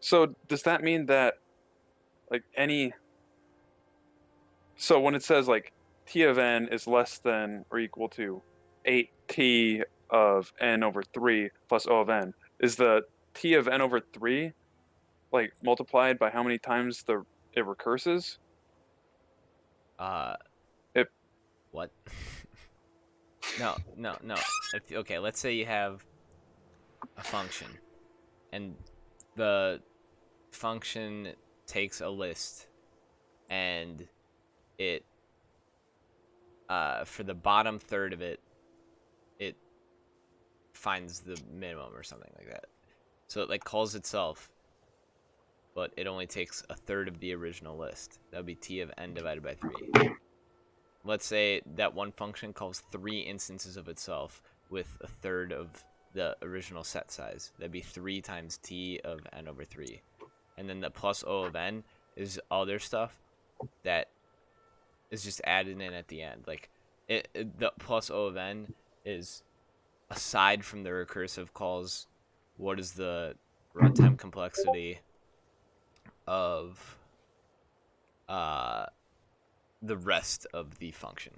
So does that mean that like any so when it says like T of n is less than or equal to 8T of n over 3 plus O of n, is the T of n over 3 like multiplied by how many times it recurses? What? No. Okay, let's say you have a function, and the function takes a list, and it, for the bottom third of it, it finds the minimum or something like that. So it like calls itself, but it only takes a third of the original list. That would be T of n divided by 3. Let's say that one function calls 3 instances of itself with a third of the original set size. That'd be 3 times T of n over 3. And then the plus O of n is other stuff that is just added in at the end. Like, the plus O of n is, aside from the recursive calls, what is the runtime complexity of the rest of the function.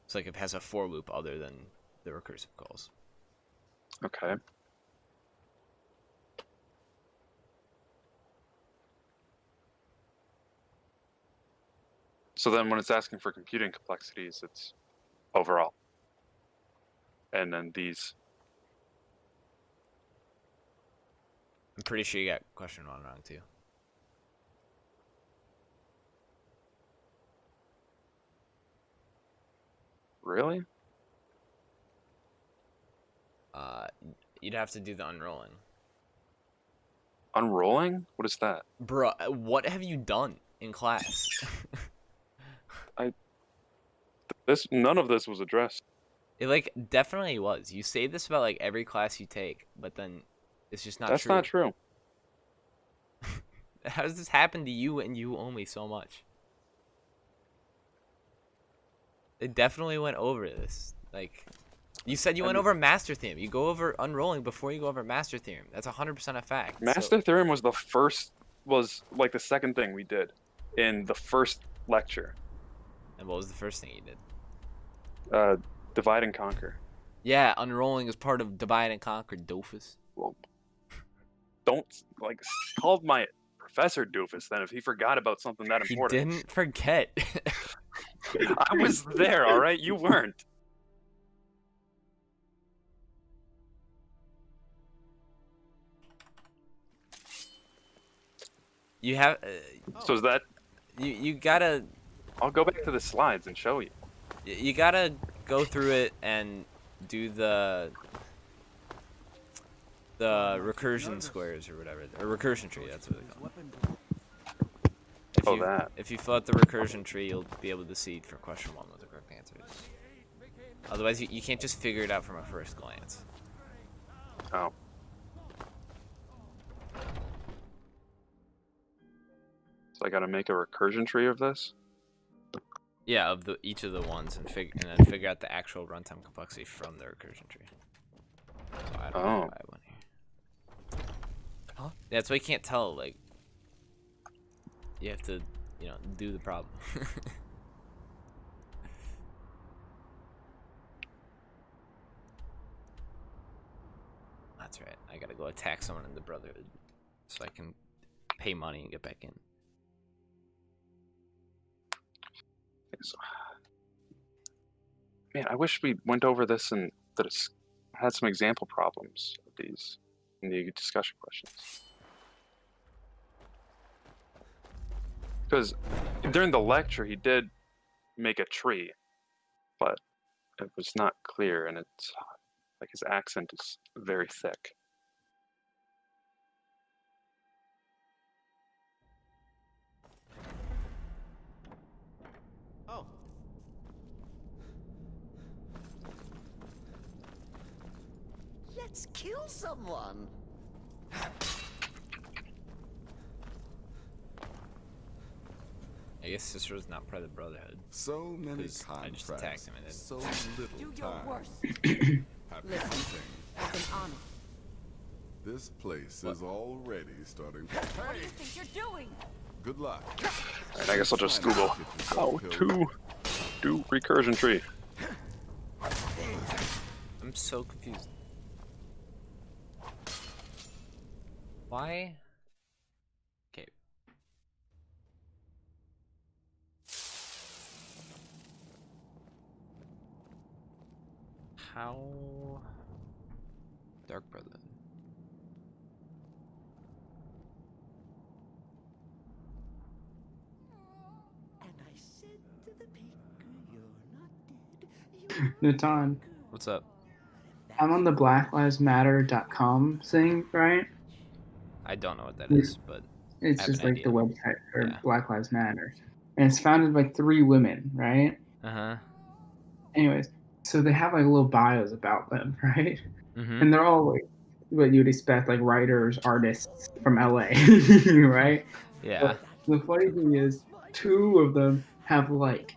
So like if it has a for loop other than the recursive calls. Okay. So then when it's asking for computing complexities, it's overall. And then these. I'm pretty sure you got question 1 wrong too. Really? You'd have to do the unrolling. Unrolling? What is that? Bruh, what have you done in class? None of this was addressed. It like definitely was. You say this about like every class you take, but then it's just not That's true. not true. How does this happen to you and you only so much? They definitely went over this. Like, you said you went over Master Theorem. You go over Unrolling before you go over Master Theorem. That's 100% a fact. Master Theorem was like the second thing we did in the first lecture. And what was the first thing you did? Divide and conquer. Yeah, Unrolling is part of Divide and Conquer, doofus. Well, don't like call my professor doofus then if he forgot about something that important. He didn't forget. I was there, all right? You weren't. You have. So is that? You gotta. I'll go back to the slides and show you. You gotta go through it and do the recursion squares or whatever, or recursion tree. That's what they call it. If you fill out the recursion tree, you'll be able to see for question 1 what the correct answer is. Otherwise, you can't just figure it out from a first glance. Oh. So I gotta make a recursion tree of this? Yeah, of each of the ones, and then figure out the actual runtime complexity from the recursion tree. So I don't know why I went here. Huh? Yeah, that's why you can't tell. Like, you have to, do the problem. That's right. I gotta go attack someone in the Brotherhood, so I can pay money and get back in. Man, I wish we went over this and had some example problems of these in the discussion questions. Because during the lecture, he did make a tree, but it was not clear, and it's like his accent is very thick. Oh. Let's kill someone. I guess Cicero's not part of the Brotherhood. So many I just contracts, attacked him and then... so little Do your time. worst. Happy Listen, hunting. it's an honor. This place is already starting. What do you think you're doing? Good luck. And I guess I'll just Google how to do recursion tree. I'm so confused. Why? Okay. How? Dark Brotherhood. And I said to the baker, you're not dead. Natan, What's up? I'm on the blacklivesmatter.com thing, right? I don't know what that is, but It's I have just an like idea. the website for Yeah. Black Lives Matter. And it's founded by 3 women, right? Uh-huh. Anyways, so they have like little bios about them, right? Mhm. And they're all like what you'd expect, like writers, artists from LA, right? Yeah. But the funny thing is, 2 of them have like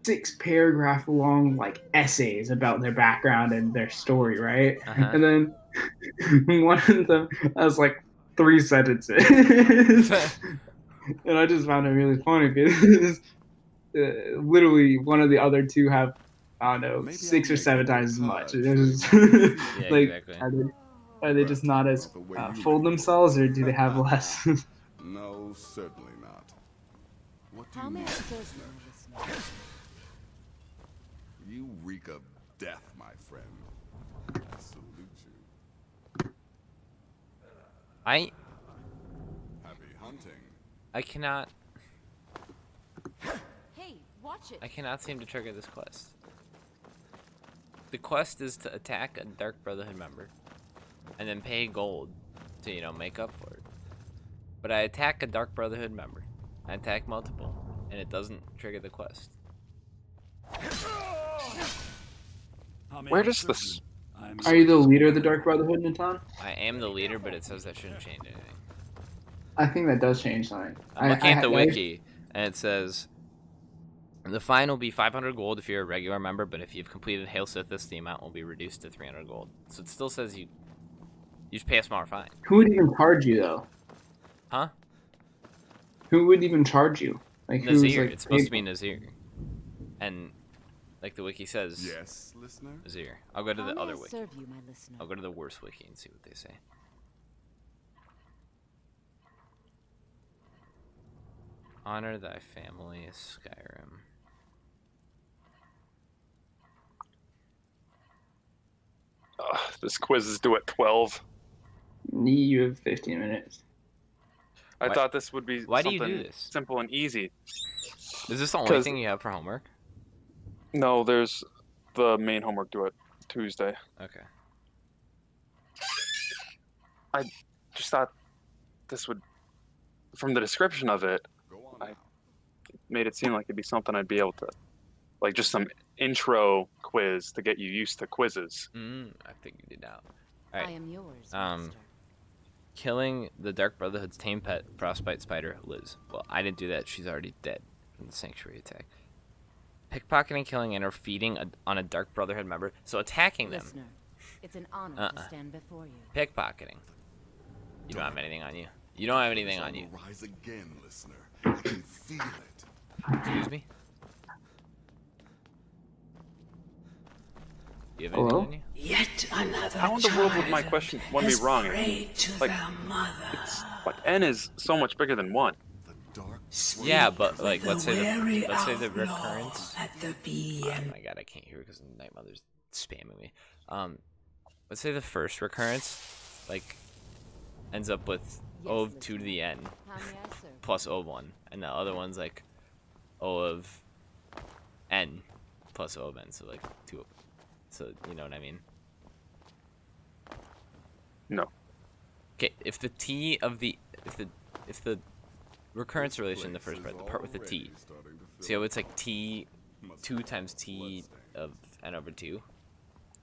6-paragraph long like essays about their background and their story, right? Uh-huh. And then one of them has like 3 sentences. And I just found it really funny because literally one of the other 2 have, I don't know, 6 or 7 times as much. It was Yeah, like, exactly. are they just not as full themselves, or do they have less? No, certainly not. What do How you may need? I serve you, listener? You reek of death, my friend. I salute you. I Happy hunting. cannot. Hey, watch it. I cannot seem to trigger this quest. The quest is to attack a Dark Brotherhood member, and then pay gold to, you know, make up for it. But I attack a Dark Brotherhood member. I attack multiple, and it doesn't trigger the quest. Where does this? Are you the leader of the Dark Brotherhood, Natan? I am the leader, but it says that shouldn't change anything. I think that does change something. I'm looking at the wiki, and it says the fine will be 500 gold if you're a regular member, but if you've completed Hail Sithis, the amount will be reduced to 300 gold. So it still says you just pay a smaller fine. Who would even charge you though? Huh? Who would even charge you? Like Nazir. who's, like, It's supposed to be Nazir. And like the wiki says, yes, listener. Nazir. I'll go to the How may other I wiki. serve you, my listener? I'll go to the worst wiki and see what they say. Honor thy family, Skyrim. This quiz is due at 12. You have 15 minutes. I thought this would be Why do something you do this? simple and easy. Is this the only thing you have for homework? No, there's the main homework due at Tuesday. Okay. I just thought this would, from the description of it, I made it seem like it'd be something I'd be able to, like just some intro quiz to get you used to quizzes. I figured it out. All right. I am yours, Killing the Dark Brotherhood's tame pet, Frostbite Spider, Liz. Well, I didn't do that. She's already dead from the Sanctuary attack. Pickpocketing, killing, and or feeding on a Dark Brotherhood member. So attacking them. Listener, it's an honor to stand before you. Pickpocketing. You don't have anything on you. You don't have anything on you. Rise again, listener. I can feel it. Excuse me? You have Hello? anything on you? Yet another How in the world would my question one be wrong? Like, n is so much bigger than 1. Yeah, but like let's say the of recurrence. at the Oh my god, I can't hear because Night Mother's spamming me. Let's say the first recurrence, like, ends up with O of 2 to the n plus O of 1, and the other one's like O of n plus O of n, so like 2. So you know what I mean? No. Okay, if the t of the if the recurrence relation in the first part, the part with the t. See how it's like t 2 times t of n over 2?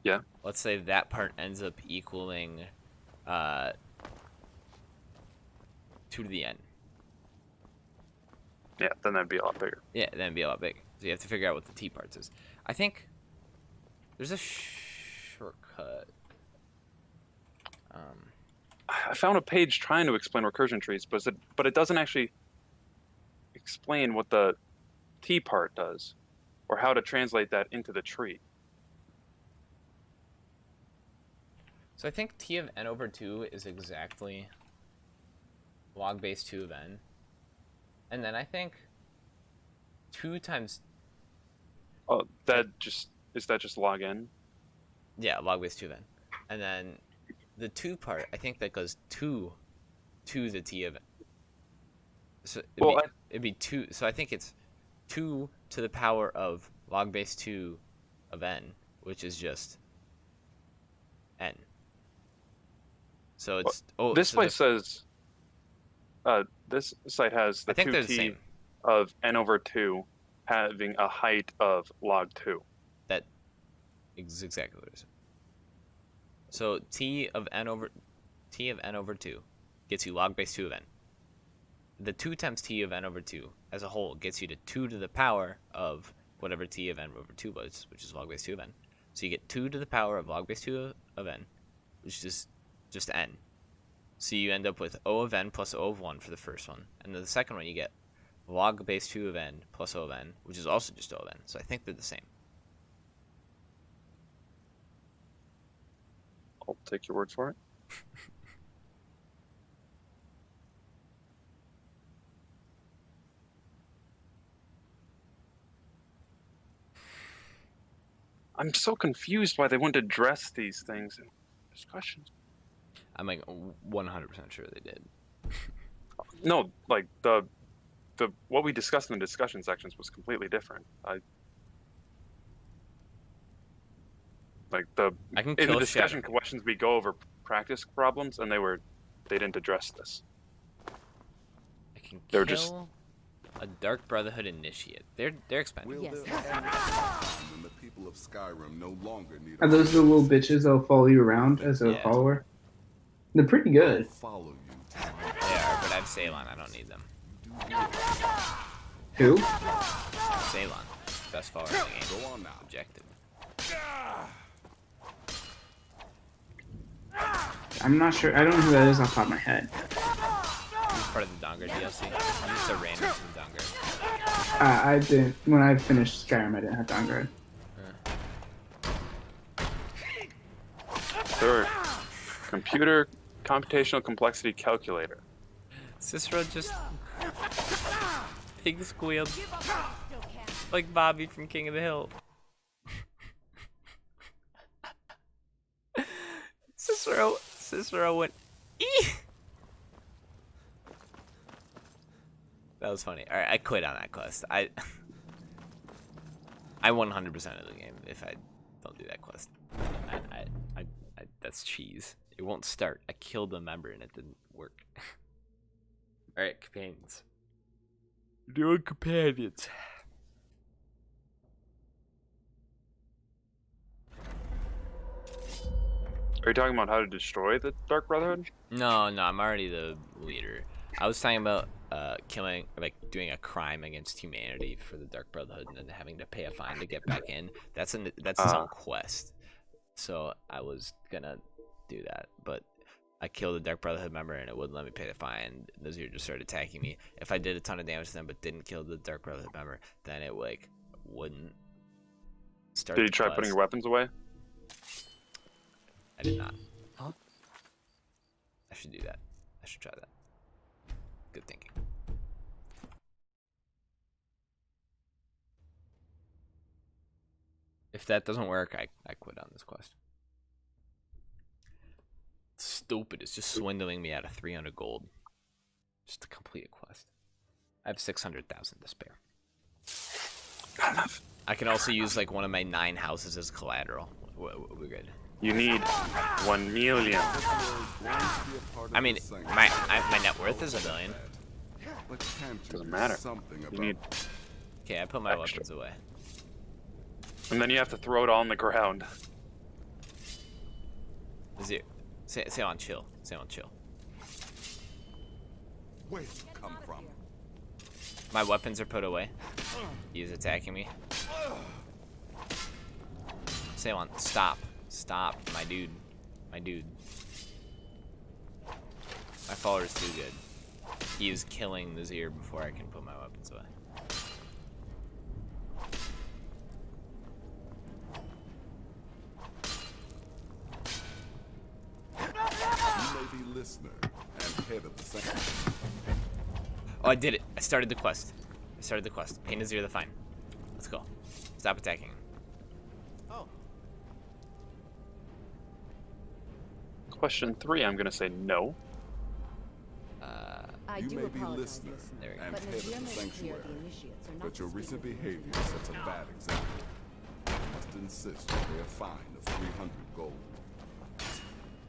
Yeah. Let's say that part ends up equaling 2 to the n. Yeah, then that'd be a lot bigger. Yeah, then it'd be a lot bigger. So you have to figure out what the t parts is. I think there's a shortcut. I found a page trying to explain recursion trees, but it doesn't actually explain what the T part does, or how to translate that into the tree. So I think t of n over 2 is exactly log base 2 of n. And then I think 2 times... Oh, is that just log n? Yeah, log base 2 of n. And then the 2 part, I think that goes 2 to the t of n. So it'd be 2, so I think it's 2 to the power of log base 2 of n, which is just n. So it's... This place says... this site has the 2t of n over 2 having a height of log 2. That is exactly what it is. So t of n over 2 gets you log base 2 of n. The 2 times t of n over 2 as a whole gets you to 2 to the power of whatever t of n over 2 was, which is log base 2 of n. So you get 2 to the power of log base 2 of n, which is just n. So you end up with O of n plus O of 1 for the first one. And then the second one you get log base 2 of n plus O of n, which is also just O of n. So I think they're the same. I'll take your word for it. I'm so confused why they wouldn't address these things in discussions. I'm like 100% sure they did. No, like the what we discussed in the discussion sections was completely different. I can in kill the discussion Shadow. questions we go over practice problems, and they didn't address this. I can They were kill just a Dark Brotherhood initiate. They're expendable. Will there ever be a time when the people of Skyrim no longer need Are those the little bitches that'll follow you around as a Yeah. follower? They're pretty good. follow you? They are, but I have Ceylon. I don't need them. Who? Ceylon, best follower in the game. Go on now. Objective. I'm not sure. I don't know who that is off the top of my head. He's part of the Donger DLC. I'm just a random from Donger. I didn't. When I finished Skyrim, I didn't have Downgrade. Third, computer computational complexity calculator. Cicero just pig squealed like Bobby from King of the Hill. Cicero went ee. That was funny. All right, I quit on that quest. I 100% of the game if I don't do that quest. I that's cheese. It won't start. I killed a member and it didn't work. All right, companions. Doing companions. Are you talking about how to destroy the Dark Brotherhood? No, I'm already the leader. I was talking about killing, like doing a crime against humanity for the Dark Brotherhood and then having to pay a fine to get back in. That's its own quest. So I was gonna do that, but I killed a Dark Brotherhood member and it wouldn't let me pay the fine. Those here just started attacking me. If I did a ton of damage to them but didn't kill the Dark Brotherhood member, then it like wouldn't start. Did you try putting your weapons away? I did not. Huh? I should do that. I should try that. Good thinking. If that doesn't work, I quit on this quest. It's stupid. It's just swindling me out of 300 gold. Just to complete a quest. I have 600,000 to spare. Not enough. I can also use like one of my 9 houses as collateral. We're good. You need 1 million. I mean, my net worth is $1 billion. Doesn't matter. You need. Okay, I put my weapons away. And then you have to throw it all on the ground. Say on chill. Say on chill. Where'd you come from? My weapons are put away. He's attacking me. Ceylon, stop. Stop, my dude. My dude. My follower's too good. He is killing the Zir before I can put my weapons away. You may be listener and head of the second. Oh, I did it. I started the quest. Pay Nazir the fine. Let's go. Stop attacking him. Question 3, I'm gonna say no. I You do may be apologize, listener listener, and but head Nazir of the makes clear sanctuary, the initiates are not but your to recent speak. behavior sets a bad example. You must insist you pay a fine of 300 gold.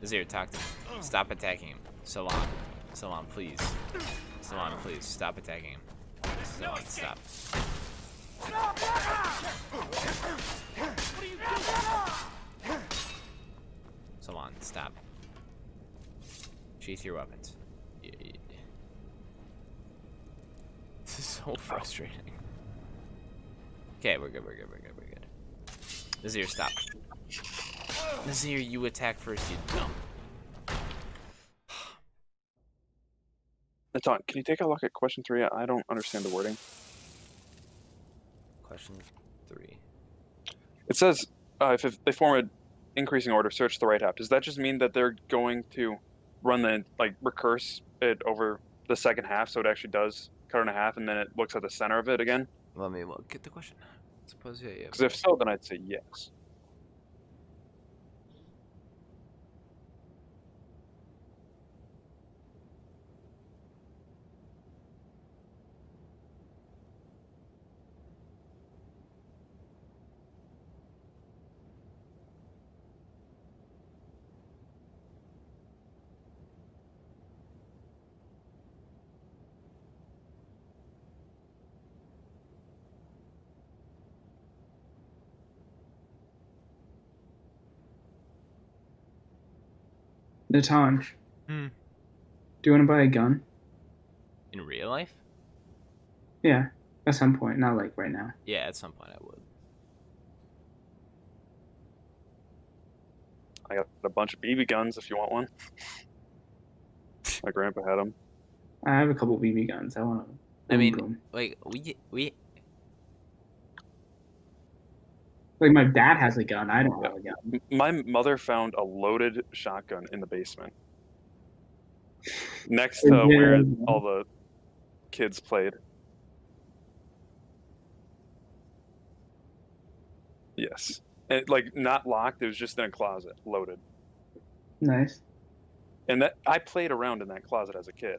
Nazir, talk to him. Stop attacking him. Salon. Salon, please. Salon, please. Stop attacking him. Salon, stop. Salon, stop. Sheath your weapons. This is so frustrating. Okay, we're good. Nazir, stop. Nazir, you attack first, you dumb. It's on. Can you take a look at question 3? I don't understand the wording. Question 3. It says, if they form an increasing order, search the right half. Does that just mean that they're going to run the, recurse it over the second half so it actually does cut it in half and then it looks at the center of it again? Let me look at the question. Suppose, yeah. Because if so, then I'd say yes. Natan, Hmm. do you want to buy a gun? In real life? Yeah, at some point, not like right now. Yeah, at some point I would. I got a bunch of BB guns if you want one. My grandpa had them. I have a couple BB guns. I want to. I mean, like we. Like my dad has a gun. I don't have a gun. My mother found a loaded shotgun in the basement, next to where all the kids played. Yes, and like not locked. It was just in a closet, loaded. Nice. And that I played around in that closet as a kid.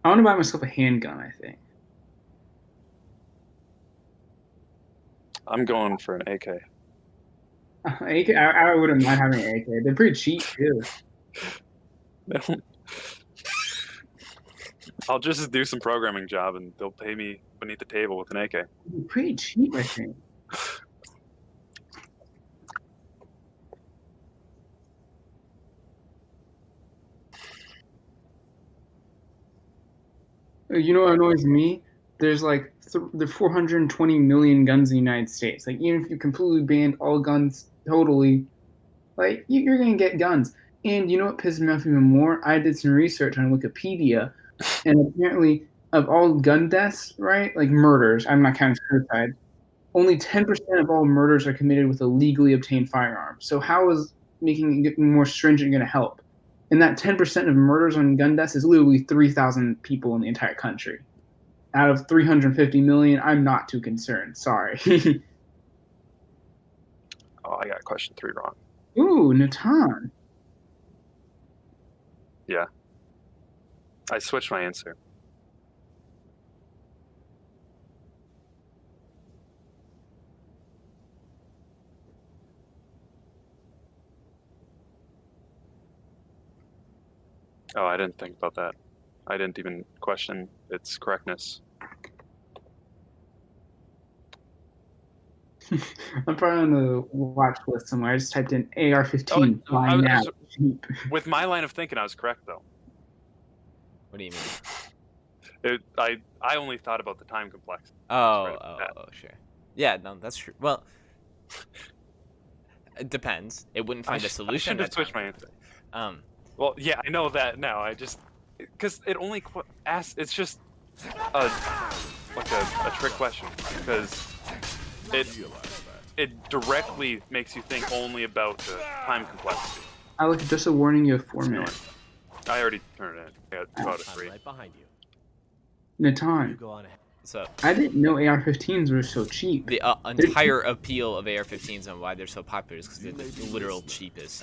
I want to buy myself a handgun. I think. I'm going for an AK. AK. I wouldn't mind having an AK. They're pretty cheap too. I'll just do some programming job and they'll pay me beneath the table with an AK. They're pretty cheap, I think. You know what annoys me? There's like there are 420 million guns in the United States. Like even if you completely banned all guns totally, like you're gonna get guns. And you know what pisses me off even more? I did some research on Wikipedia, and apparently of all gun deaths, right, like murders, I'm not counting suicide, only 10% of all murders are committed with a legally obtained firearm. So how is making it more stringent going to help? And that 10% of murders on gun deaths is literally 3,000 people in the entire country. Out of 350 million, I'm not too concerned. Sorry. Oh, I got question 3 wrong. Ooh, Natan. Yeah. I switched my answer. Oh, I didn't think about that. I didn't even question its correctness. I'm probably on the watch list somewhere. I just typed in AR-15. With my line of thinking, I was correct, though. What do you mean? I only thought about the time complexity. Oh, sure. Yeah, no, that's true. Well, it depends. It wouldn't find a solution. I should have switched my answer. Well, yeah, I know that now. I just because it only asks. It's just a trick question because it directly makes you think only about the time complexity. I look just a warning you have 4 minutes. I already turned it in. I got 2 out of 3. Right behind you. Natan. Go on ahead. So I didn't know AR-15s were so cheap. The entire appeal of AR-15s and why they're so popular is because they're the literal cheapest.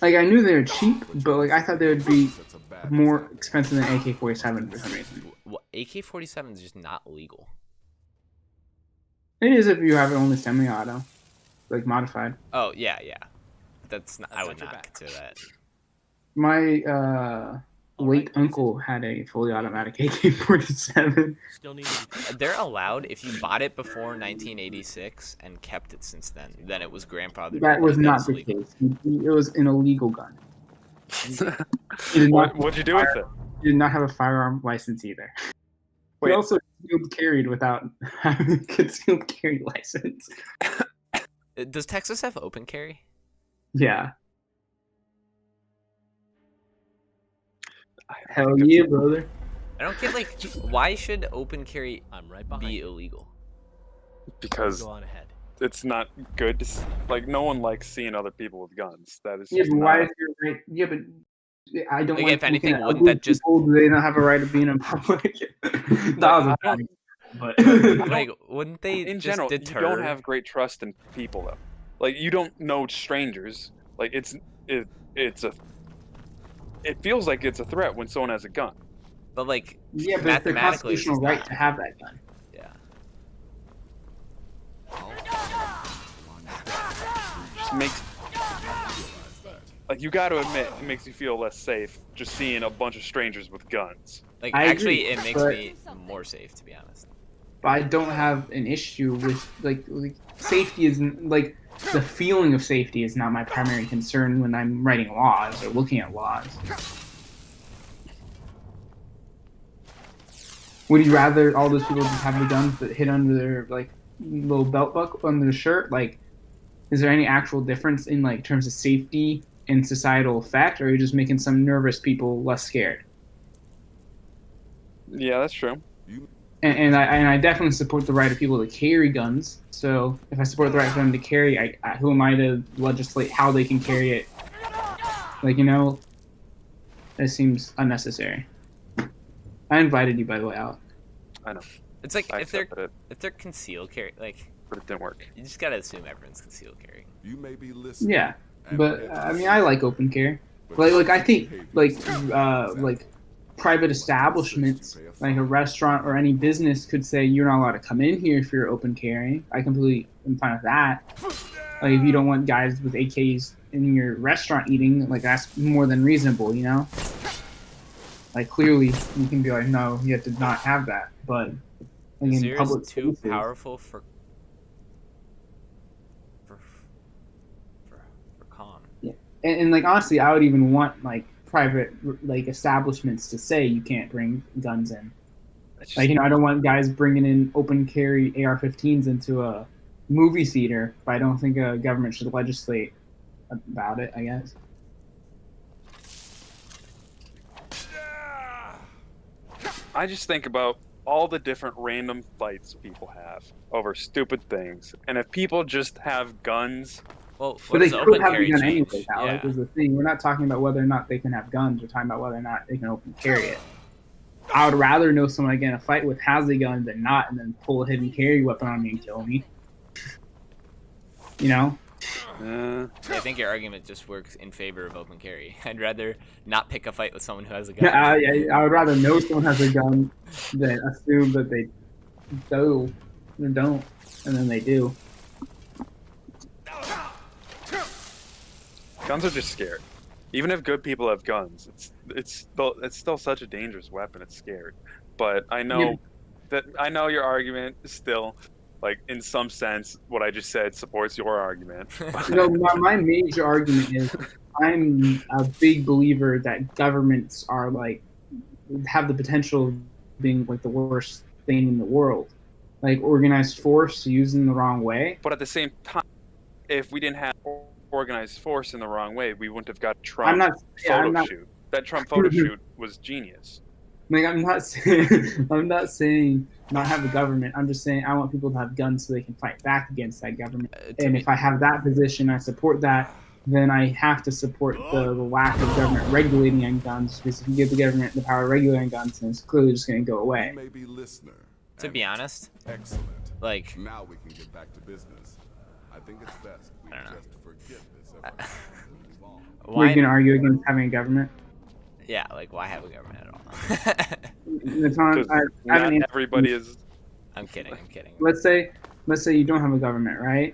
Like I knew they were cheap, but like I thought they would be more expensive than AK-47 for some reason. Well, AK-47 is just not legal. It is if you have it only semi-auto, like modified. Oh yeah. That's not. I would not consider that. My late uncle had a fully automatic AK-47. They're allowed if you bought it before 1986 and kept it since then it was grandfathered. That was not the case. It was an illegal gun. What'd you do with it? He did not have a firearm license either. Wait. He also concealed carried without having a concealed carry license. Does Texas have open carry? Yeah. Hell yeah, brother. I don't get like why should open carry be illegal? Because it's not good. Like no one likes seeing other people with guns. That is. Yeah, but why is your right? Yeah, but I don't. Like, if anything, wouldn't that just? Do they not have a right to be in public? But like, wouldn't they? In just general, deter? you don't have great trust in people, though. Like you don't know strangers. Like it feels like it's a threat when someone has a gun. But like, yeah, but it's the constitutional right to have that gun. Yeah. Just makes like you got to admit it makes you feel less safe just seeing a bunch of strangers with guns. Like actually, it makes me more safe, to be honest. But I don't have an issue with like safety isn't like the feeling of safety is not my primary concern when I'm writing laws or looking at laws. Would you rather all those people just have the guns that hit under their like little belt buckle under their shirt? Like, is there any actual difference in like terms of safety and societal effect, or are you just making some nervous people less scared? Yeah, that's true. And I definitely support the right of people to carry guns. So if I support the right for them to carry, who am I to legislate how they can carry it? Like, you know, it seems unnecessary. I invited you, by the way, out. I know. It's like if they're concealed carry, like, but it didn't work. You just gotta assume everyone's concealed carry. You may be listening. Yeah, but I mean, I like open carry. Like I think like private establishments, like a restaurant or any business, could say you're not allowed to come in here if you're open carry. I completely am fine with that. Like if you don't want guys with AKs in your restaurant eating, like that's more than reasonable, you know. Like clearly, you can be like, no, you have to not have that. But in public too spaces, powerful for calm. Yeah, and like honestly, I would even want like private like establishments to say you can't bring guns in. Like, you know, I don't want guys bringing in open carry AR-15s into a movie theater, but I don't think a government should legislate about it, I guess. I just think about all the different random fights people have over stupid things, and if people just have guns, well, but they still have a gun anyway. Alec, is the thing. We're not talking about whether or not they can have guns. We're talking about whether or not they can open carry it. I would rather know someone I get in a fight with has a gun than not, and then pull a hidden carry weapon on me and kill me. You know? I think your argument just works in favor of open carry. I'd rather not pick a fight with someone who has a gun. Yeah, I would rather know someone has a gun than assume that they do or don't, and then they do. Guns are just scared. Even if good people have guns, it's still such a dangerous weapon. It's scary. But I know I know your argument is still, like, in some sense, what I just said supports your argument. No, my major argument is I'm a big believer that governments are like have the potential of being like the worst thing in the world, like organized force used in the wrong way. But at the same time, if we didn't have organized force in the wrong way, we wouldn't have got Trump photo shoot. That Trump photo shoot was genius. Like I'm not saying not have a government. I'm just saying I want people to have guns so they can fight back against that government. And if I have that position, I support that. Then I have to support the lack of government regulating on guns, because if you give the government the power of regulating guns, then it's clearly just going to go away. Maybe listener. To be honest, excellent. Like now we can get back to business. I think it's best we just forget this. We're going to argue against having a government. Yeah, like why have a government at all? Not everybody is. I'm kidding. Let's say you don't have a government, right?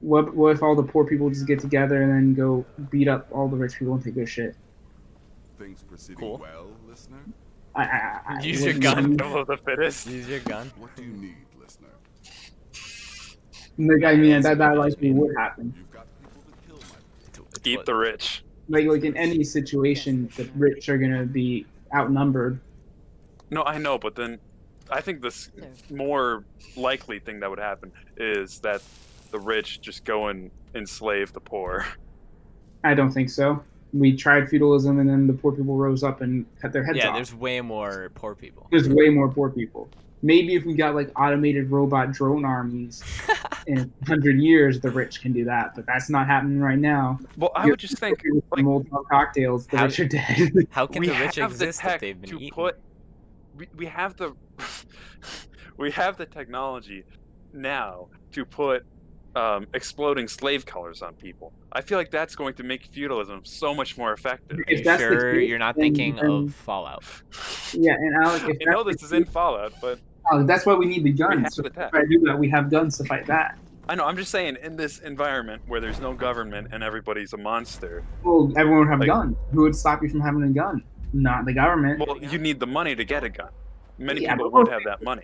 What if all the poor people just get together and then go beat up all the rich people and take their shit? Things proceeding well, listener. Use your gun. The fittest. Use your gun. What do you need, listener? I mean, that likely would happen. Eat the rich. Like in any situation, the rich are gonna be outnumbered. No, I know, but then I think this more likely thing that would happen is that the rich just go and enslave the poor. I don't think so. We tried feudalism, and then the poor people rose up and cut their heads off. Yeah, there's way more poor people. There's way more poor people. Maybe if we got like automated robot drone armies in 100 years, the rich can do that. But that's not happening right now. Well, I would just think like Molotov cocktails, the rich are dead. How can the rich exist if they've been eaten? We have the we have the technology now to put exploding slave colors on people. I feel like that's going to make feudalism so much more effective. Are you sure you're not thinking of Fallout? Yeah, and Alec, I know this is in Fallout, but that's why we need the guns. So if I do that, we have guns to fight that. I know. I'm just saying, in this environment where there's no government and everybody's a monster. Well, everyone would have a gun. Who would stop you from having a gun? Not the government. Well, you need the money to get a gun. Many people won't have that money.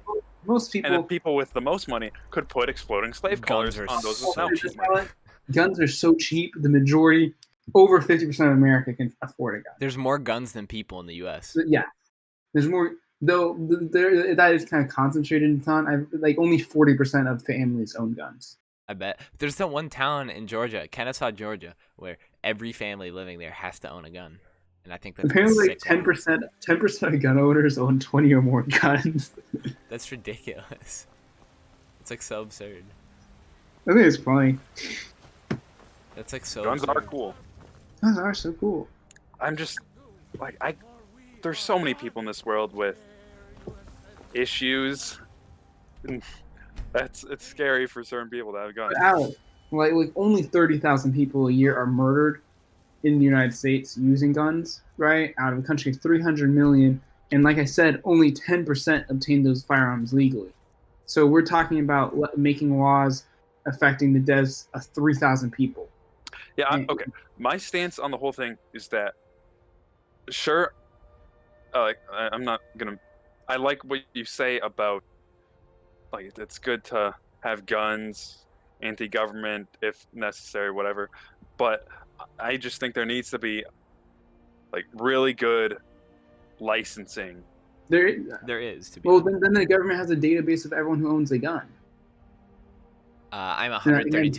Most people. And the people with the most money could put exploding slave collars on those without cheap money. Guns are so cheap. The majority, over 50% of America can afford a gun. There's more guns than people in the U.S. Yeah, there's more. Though that is kind of concentrated in town. Like only 40% of families own guns. I bet. There's that one town in Georgia, Kennesaw, Georgia, where every family living there has to own a gun. And I think that's apparently like 10% of gun owners own 20 or more guns. That's ridiculous. It's like so absurd. I think it's funny. That's like so Guns absurd. are cool. Guns are so cool. I'm just like there's so many people in this world with issues. It's scary for certain people to have guns. But Alex, like only 30,000 people a year are murdered in the United States using guns, right? Out of a country of 300 million, and like I said, only 10% obtain those firearms legally. So we're talking about making laws affecting the deaths of 3,000 people. Yeah, okay. My stance on the whole thing is that, sure, I'm not gonna. I like what you say about, like, it's good to have guns, anti-government if necessary, whatever. But I just think there needs to be, like, really good licensing. There is. To be well, then the government has a database of everyone who owns a gun. I'm And 132